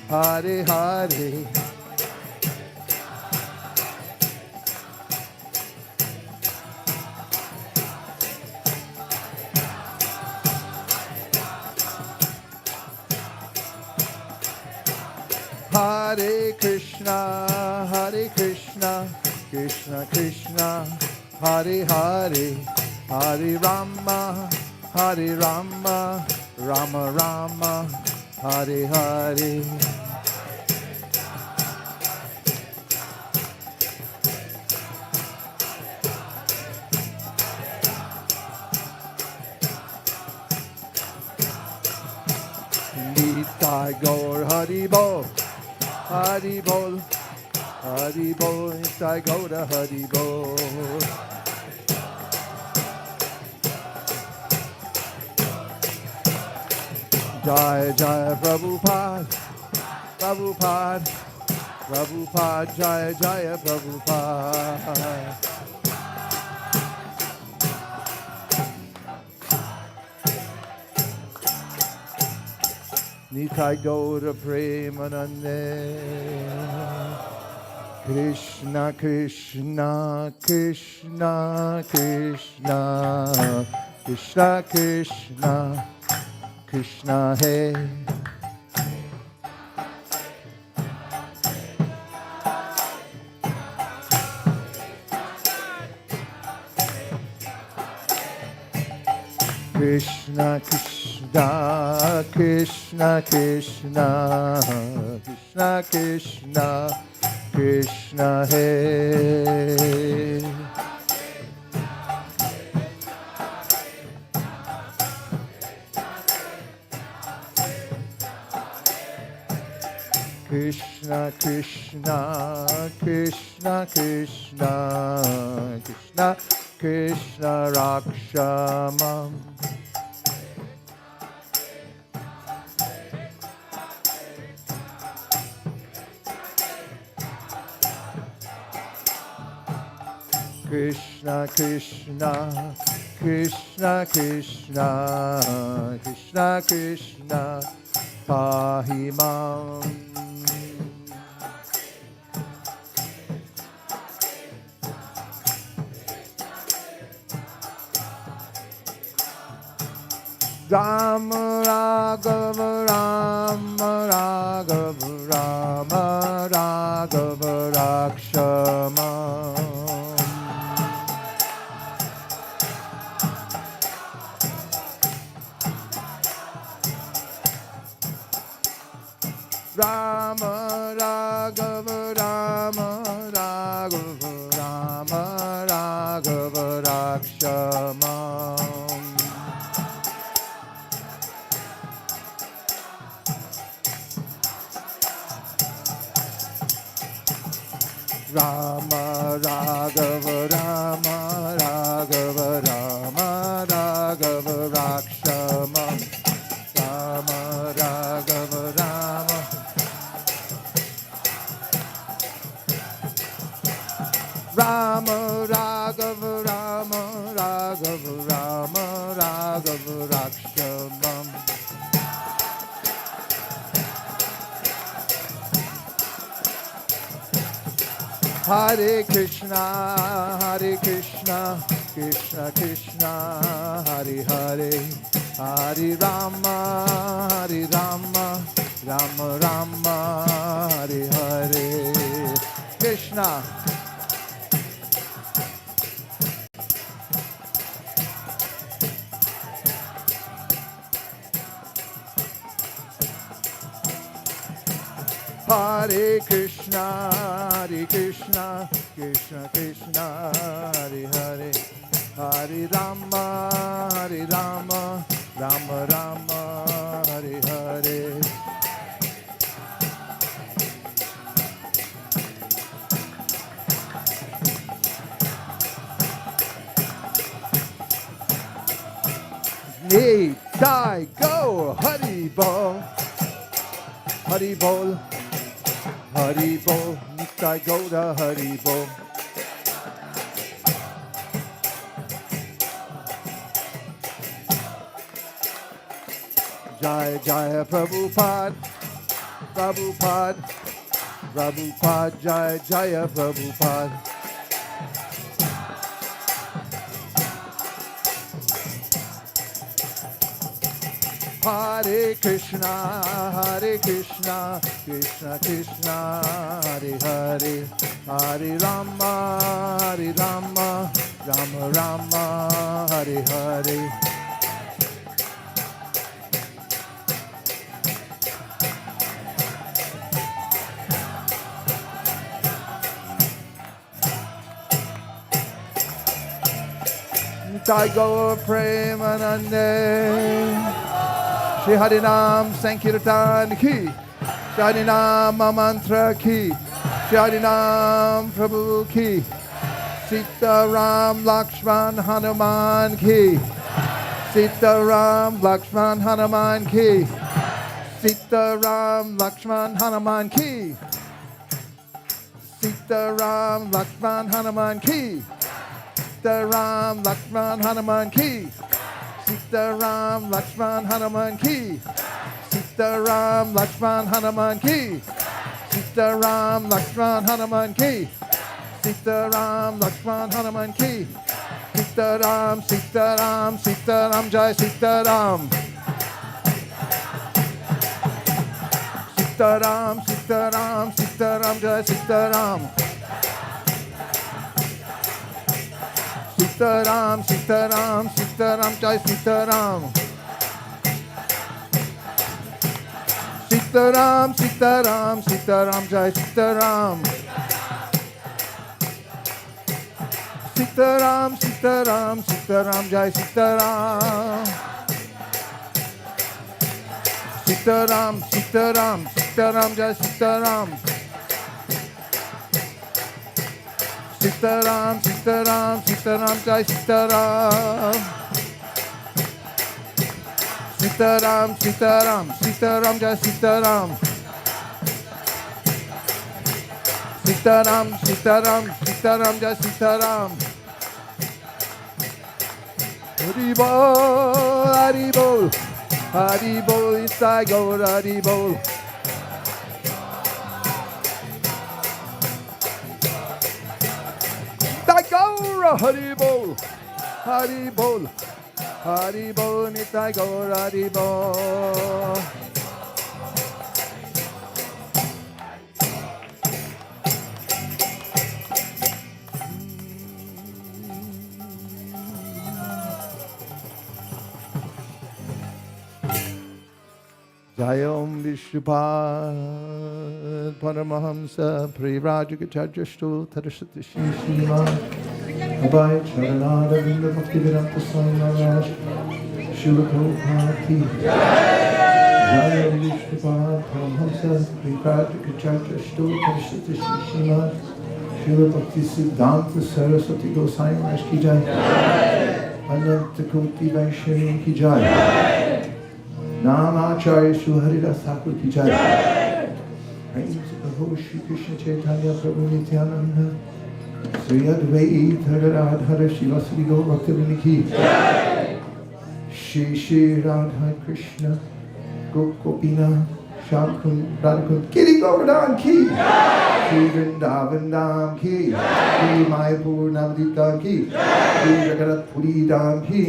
Speaker 1: Hare Hare. Hare Krishna, Krishna Krishna, Hare Hare, Hare Rama, Rama Rama, Hare Hare. Nitai Gaur Hari Bol, Hari Bol, Hari Bol, Nitai Gaur Hari Bol. Jai Jai Prabhupada, Prabhupada, Prabhupada, Jai Jai Prabhupada. Nitai Gaura Premanande. Krishna Krishna Krishna Krishna Krishna Krishna Krishna Hey. Krishna Krishna Krishna Krishna Krishna Krishna Krishna Hey. Krishna Krishna Krishna Krishna Krishna Krishna Rakshamam. Krishna Krishna Krishna Krishna Krishna Krishna Pahimam. Rama Raghava Rama Raghava Rama Raghava Rakshama. Rama Raghava Rama Raghava Rama Raghava Rakshama. Rama Raghava Rama Raghava Rama Raghava Rakshama. Rama Raghava Rama. Rama Raghava Rama Raghava Rama Raghava Rakshama. Hare Krishna, Krishna Krishna, Hare Hare, Hare Rama, Rama Rama, Hare Hare. Krishna. Hare Krishna, Krishna Krishna, Hare Hare, Hare Rama, Rama Rama, Hare Hare. Nitai go, Hari Bol, Hari Bol, Hari Bol, Nitai go to Hari Bol. Jaya Jaya Prabhupada, Prabhupada, Prabhupada, Jaya Jaya Prabhupada. Hare Krishna, Krishna Krishna, Hare Hare, Hare Rama, Rama Rama, Hare Hare. Nitai Gaur Premanande, Shri Harinam Sankirtan ki, Shri Harinam Mantra ki, Shri Harinam Prabhu ki, Sita Ram Lakshman Hanuman ki, Sita Ram Lakshman Hanuman ki, Sita Ram Lakshman Hanuman ki, Sita Ram Lakshman Hanuman ki, Sita Ram Lakshman Hanuman ki. Sita Ram Lakshman Hanuman ki, Sita Ram Lakshman Hanuman ki, Sita Ram Lakshman Hanuman ki, Sita Ram Lakshman Hanuman ki, Sita Ram, Sita Ram, Sita Ram, Jai Sita Ram. Sita Ram, Sita Ram, Sita Ram, Jai Sita Ram. Sita Ram, Sita Ram, Sita Ram, Jai Sita Ram. Sita Ram, Sita Ram, Sita Ram, Jai Sita Ram. Sita Ram, Sita Ram, Sita Ram, Jai Sita Ram. Sita Ram, Sita Ram, Sita Ram, Jai Sita Ram. Sita Ram, Sita Ram, Sita Ram, Jai Sita Ram. Sita Ram, Sita Ram, Sita Ram, Jai Sita Ram. Sita Ram, Sita Ram, Sita Ram, Jai Sita Ram. Hari Bol, Hari Bol, Hari Bol, Nitai Gaur Hari Bol. Gaura Hari Bol, Hari Bol, Hari Bol, Nitai Gaur Hari Bol. Jayam Vishupad Paramahamsa Privajagacharya Shtul Tarasati Shima Abhay Charanada Vinda Bhakti Vedanta Swami Maharaj Srila Prabhupada Ki Jayam Vishupad Paramahamsa Privajagacharya Shtul Tarasati Shima Srila Bhakti Siddhanta Saraswati Goswami Maharaj Ki Jai Ananta Koti Vaisesika Ki Jai Namacharya Suharidas Thakur Ki Jai. Praise the Lord Shri Krishna Chaitanya Prabhu Nityananda Sri Advaita Radhara Shivasri Gaur Bhaktivinoda Ki Shri Shri Radha Krishna Gopina Shakun Radhakun Giri Govardhan Ki Shri Vrindavan Dham Ki Shri Mayapur Navadip Ki Shri Jagannath Puri Dham Ki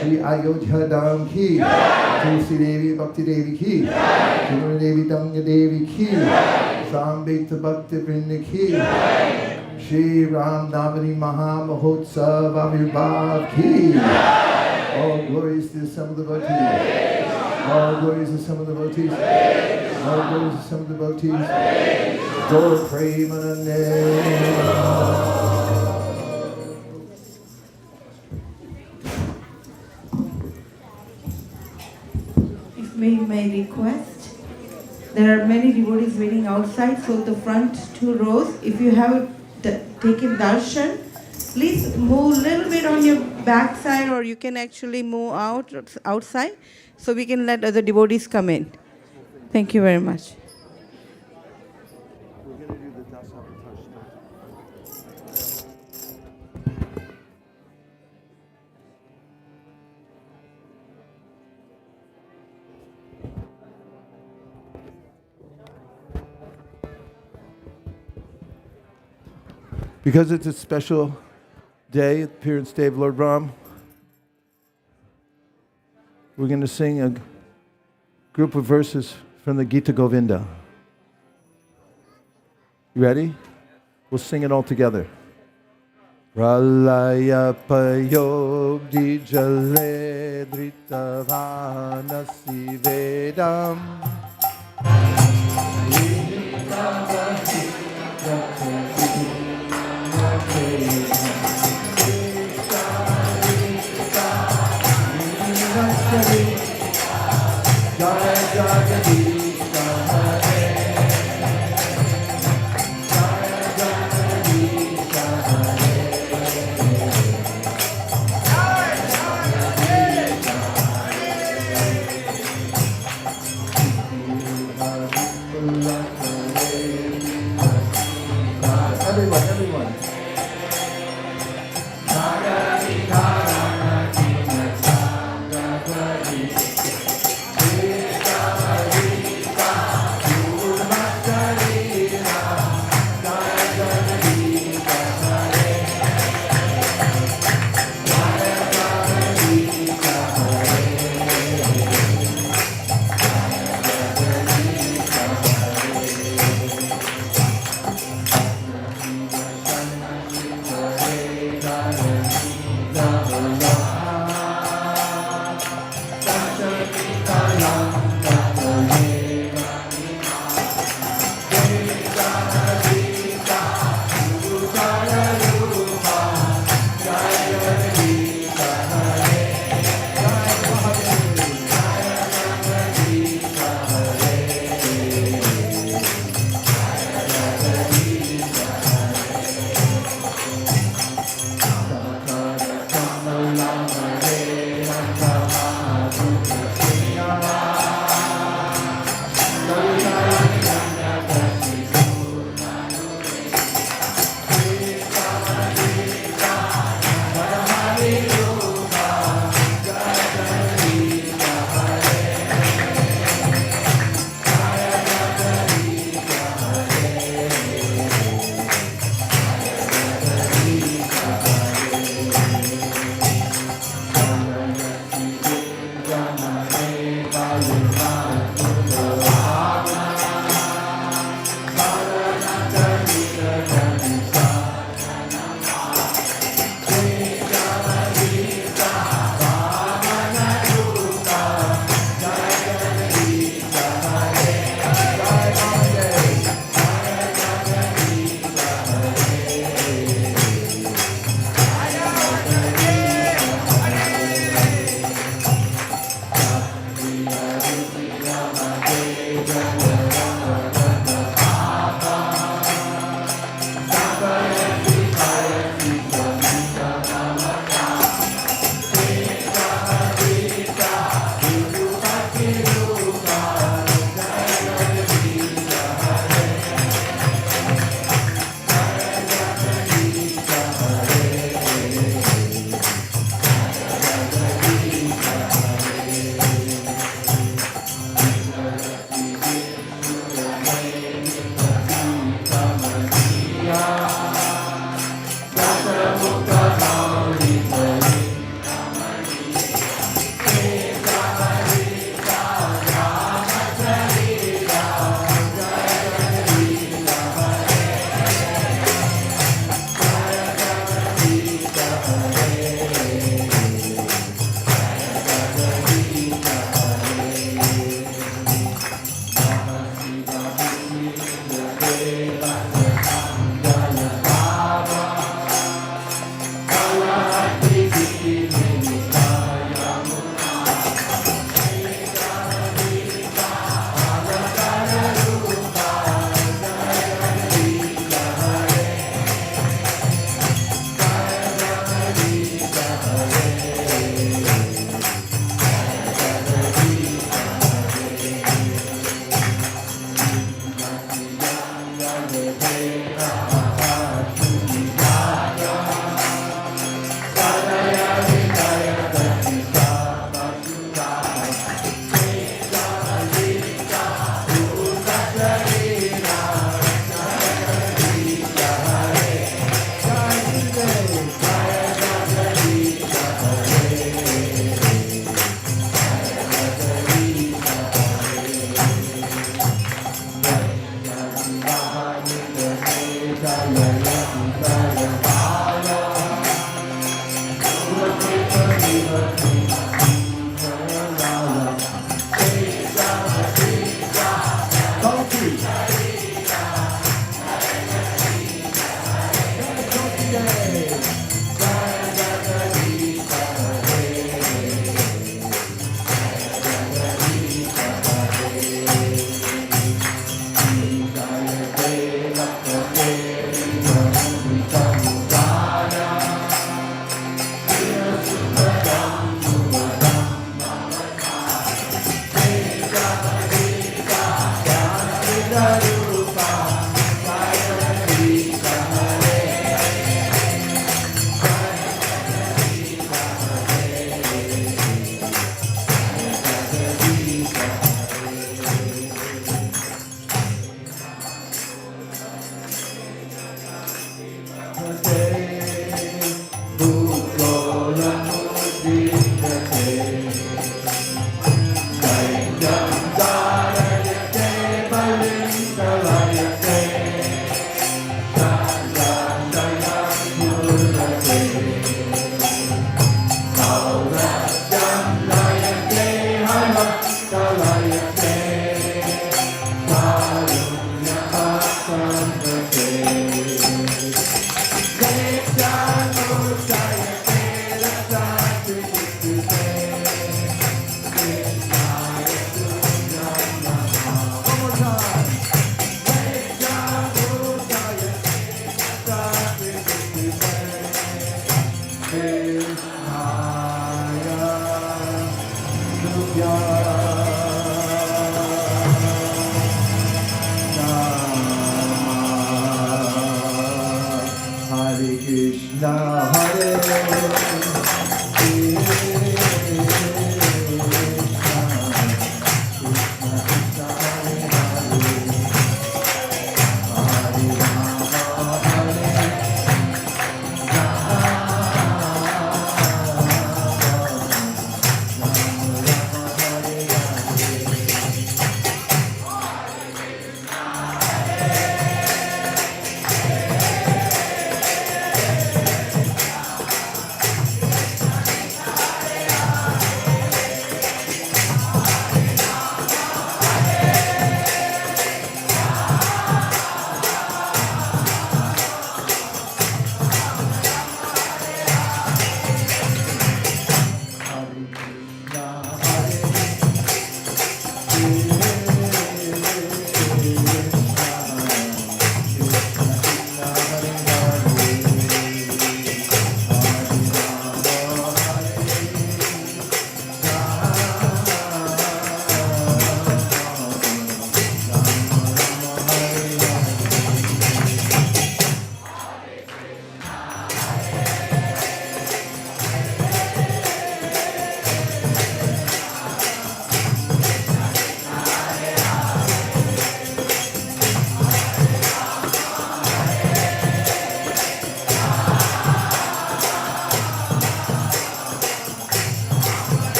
Speaker 1: Shri Ayodhya Dham Ki Tulsi Devi Bhakti Devi Ki Jumna Devi Danga Devi Ki Sambhita Bhakti Vrinda Ki Shri Ram Navami Maha Mahotsav Avirbhav Ki. All glories to some of the devotees. All glories to some of the devotees. All glories to some of the devotees. Gaur Premanande.
Speaker 7: If may request, there are many devotees waiting outside, so the front two rows, if you have taken darshan, Please move a little bit on your backside, or you can actually move outside so we can let other devotees come in. Thank you very much.
Speaker 1: We're going to do the Dasa. Because it's a special day, appearance day of Lord Ram, we're going to sing a group of verses from the Gita Govinda. You ready? We'll sing it all together. Pralaya payogdi jale dhritavanasi vedam Everyone.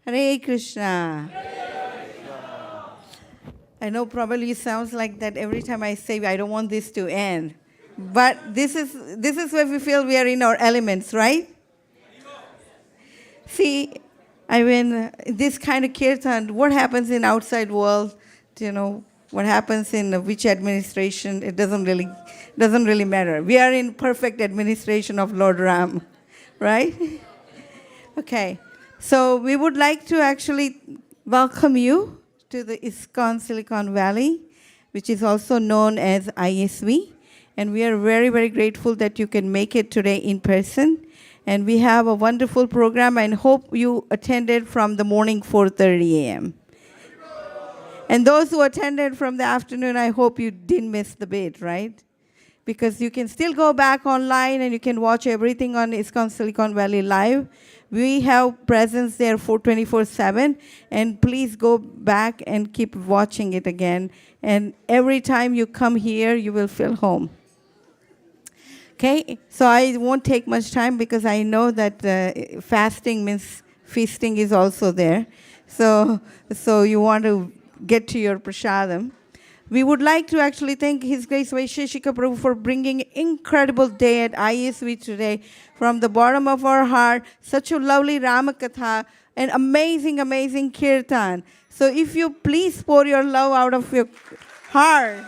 Speaker 7: Hare Krishna. I know probably it sounds like that every time I say I don't want this to end. But this is where we feel we are in our elements, right? See, I mean, this kind of kirtan, what happens in outside world, what happens in which administration, it doesn't really matter. We are in perfect administration of Lord Ram, right? Okay. So we would like to actually welcome you to the ISKCON Silicon Valley, which is also known as ISV. And we are very, very grateful that you can make it today in person. And we have a wonderful program, and hope you attended from the morning 4:30 a.m. And those who attended from the afternoon, I hope you didn't miss the bit, right? Because you can still go back online and you can watch everything on ISKCON Silicon Valley Live. We have presence there for 24/7, and please go back and keep watching it again. And every time you come here, you will feel home. Okay, so I won't take much time because I know that fasting means feasting is also there. So you want to get to your prasadam. We would like to actually thank His Grace Vaisesika Prabhu for bringing incredible day at ISV today. From the bottom of our heart, such a lovely Rama Katha, an amazing, amazing kirtan. So if you please pour your love out of your heart.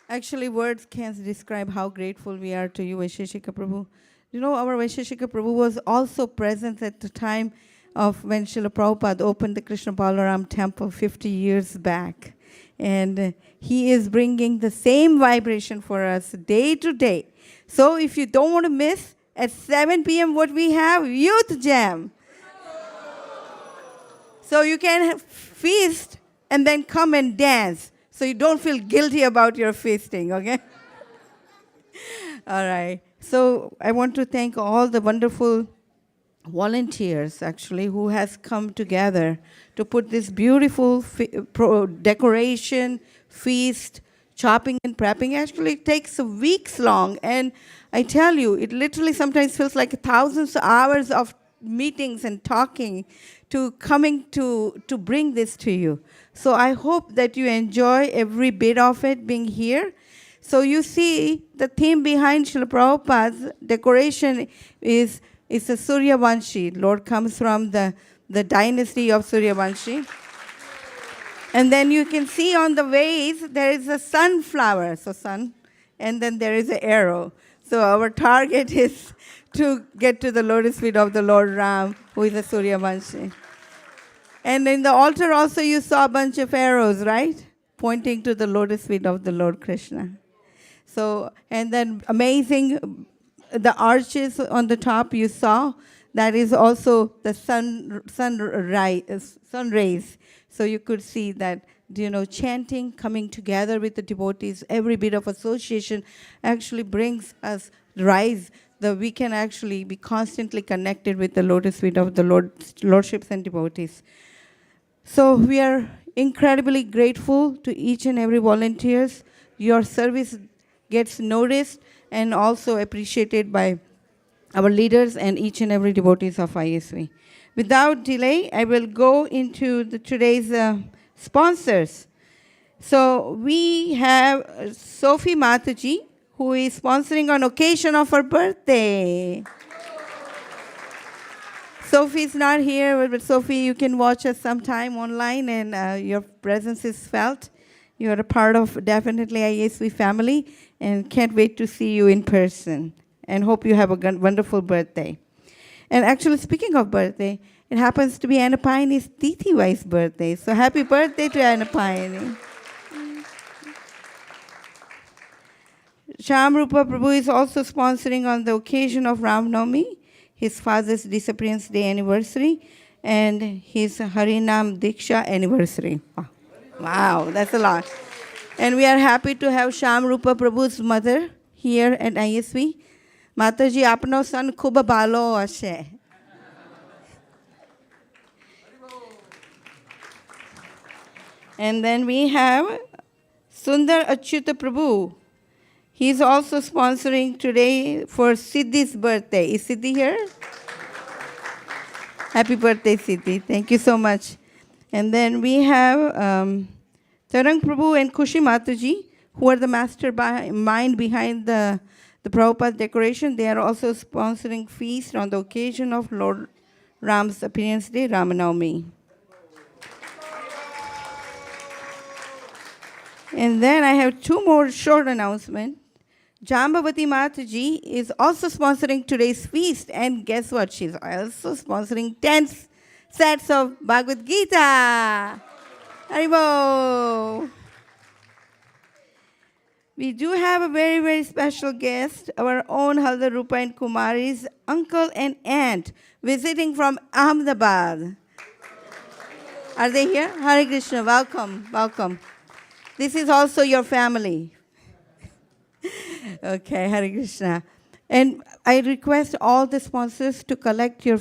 Speaker 7: Actually, words can't describe how grateful we are to you, Vaisesika Prabhu. You know, our Vaisesika Prabhu was also present at the time of when Srila Prabhupada opened the Krishna Balaram temple 50 years back. And he is bringing the same vibration for us day to day. So if you don't want to miss, at 7 p.m. what we have? Youth Jam. So you can feast and then come and dance. So you don't feel guilty about your feasting, okay? All right. So I want to thank all the wonderful volunteers, actually, who has come together to put this beautiful decoration, feast, chopping and prepping. Actually, it takes weeks long. And I tell you, it literally sometimes feels like thousands of hours of meetings and talking to coming to bring this to you. So I hope that you enjoy every bit of it being here. So you see the theme behind Srila Prabhupada's decoration is a Suryavanshi. Lord comes from the dynasty of Suryavanshi. And then you can see on the vase there is a sunflower, so sun, and then there is an arrow. So our target is to get to the lotus feet of the Lord Ram, who is a Suryavanshi. And in the altar also you saw a bunch of arrows, right? Pointing to the lotus feet of the Lord Krishna. So, and then amazing, the arches on the top you saw, that is also the sun rays. So you could see that, chanting, coming together with the devotees, every bit of association actually brings us rise. We can actually be constantly connected with the lotus feet of the lordships and devotees. So we are incredibly grateful to each and every volunteers. Your service gets noticed and also appreciated by our leaders and each and every devotees of ISV. Without delay, I will go into today's sponsors. So we have Sophie Mataji, who is sponsoring on occasion of her birthday. Sophie is not here, but Sophie, you can watch us sometime online, and your presence is felt. You are a part of definitely ISV family, and can't wait to see you in person. And hope you have a wonderful birthday. And actually, speaking of birthday, it happens to be Anna Payani's Tithiwai's birthday. So happy birthday to Anna Payani. Shamrupa Prabhu is also sponsoring on the occasion of Ram Navami, his father's disappearance day anniversary, and his Harinam Diksha anniversary. Wow, that's a lot. And we are happy to have Shamrupa Prabhu's mother here at ISV. Mataji, apno son khub balo ashe. And then we have Sundar Achyuta Prabhu. He's also sponsoring today for Siddhi's birthday. Is Siddhi here? Happy birthday, Siddhi. Thank you so much. And then we have Tarang Prabhu and Kushi Mataji, who are the mastermind behind the Prabhupada decoration. They are also sponsoring feast on the occasion of Lord Ram's appearance day, Rama Navami. And then I have two more short announcements. Jambavati Mataji is also sponsoring today's feast. And guess what? She's also sponsoring 10 sets of Bhagavad Gita. Haribo. We do have a very, very special guest, our own Haldar Rupa and Kumari's uncle and aunt, visiting from Ahmedabad. Are they here? Hare Krishna, welcome, welcome. This is also your family. Okay, Hare Krishna. And I request all the sponsors to collect your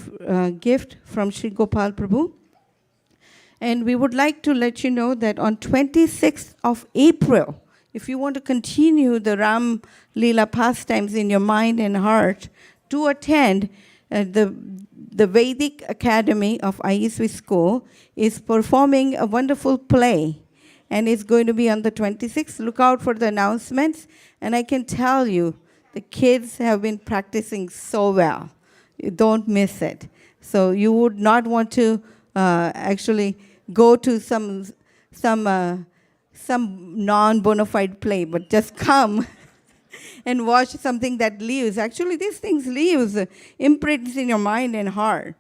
Speaker 7: gift from Sri Gopal Prabhu. And we would like to let you know that on 26th of April, if you want to continue the Ram Leela pastimes in your mind and heart, to attend the Vedic Academy of ISV School is performing a wonderful play. And it's going to be on the 26th. Look out for the announcements. And I can tell you, the kids have been practicing so well. You don't miss it. So you would not want to actually go to some non-bona fide play, but just come and watch something that leaves. Actually, these things leaves imprints in your mind and heart.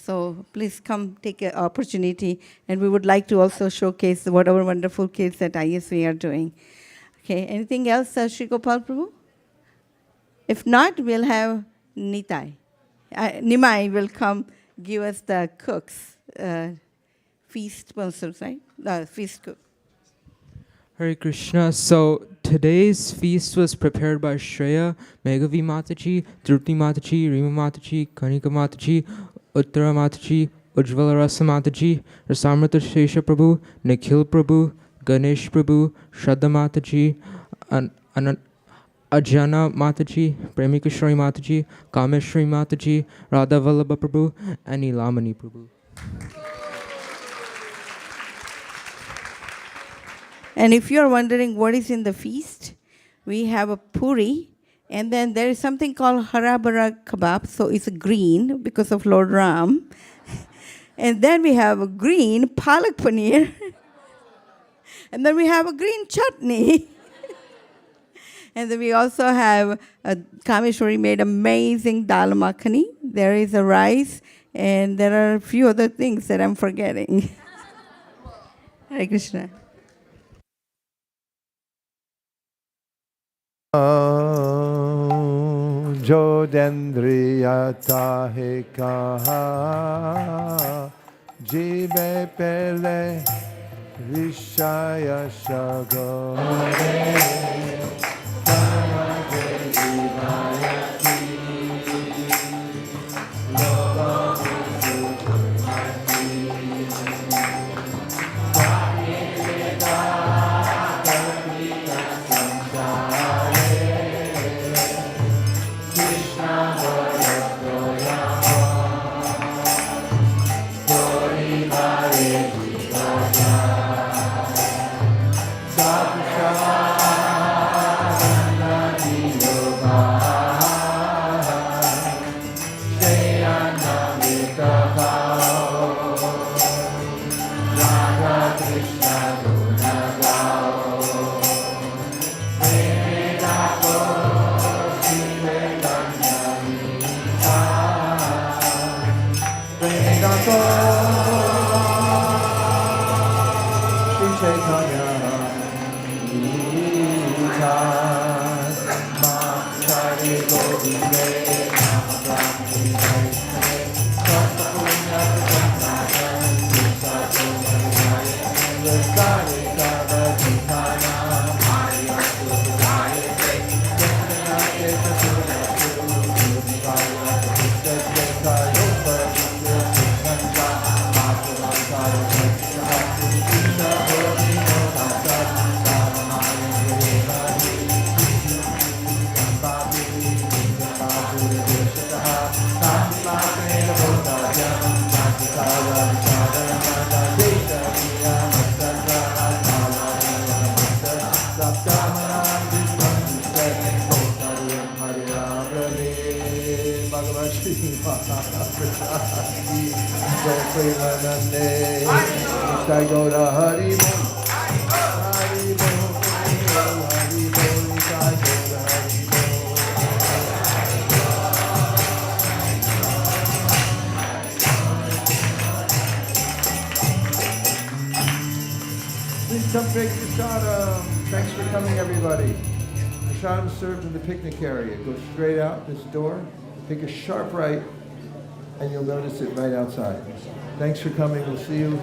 Speaker 7: So please come take an opportunity, and we would like to also showcase what our wonderful kids at ISV are doing. Okay, anything else, Sri Gopal Prabhu? If not, we'll have Nitai. Nimai will come give us the cooks, feast sponsors, right? Feast cook.
Speaker 8: Hare Krishna. So today's feast was prepared by Shreya, Meghavi Mataji, Drupti Mataji, Rima Mataji, Kanika Mataji, Uttara Mataji, Ujjvala Rasa Mataji, Rasamrita Shesha Prabhu, Nikhil Prabhu, Ganesh Prabhu, Shraddha Mataji, Ajana Mataji, Premikashri Mataji, Kameshri Mataji, Radha Vallabha Prabhu, and Nilamani Prabhu.
Speaker 7: And if you're wondering what is in the feast, we have a puri, and then there is something called harabara kebab, so it's green because of Lord Ram. And then we have a green palak paneer. And then we have a green chutney. And then we also have Kameshwari made amazing dal makhani. There is a rice, and there are a few other things that I'm forgetting. Hare Krishna.
Speaker 1: जो दंद्रियता है कहा जीवे पहले विषय Hari Please come take prasadam. Thanks for coming, everybody. Prasadam served in the picnic area. Go straight out this door, take a sharp right, and you'll notice it right outside. Thanks for coming. We'll see you.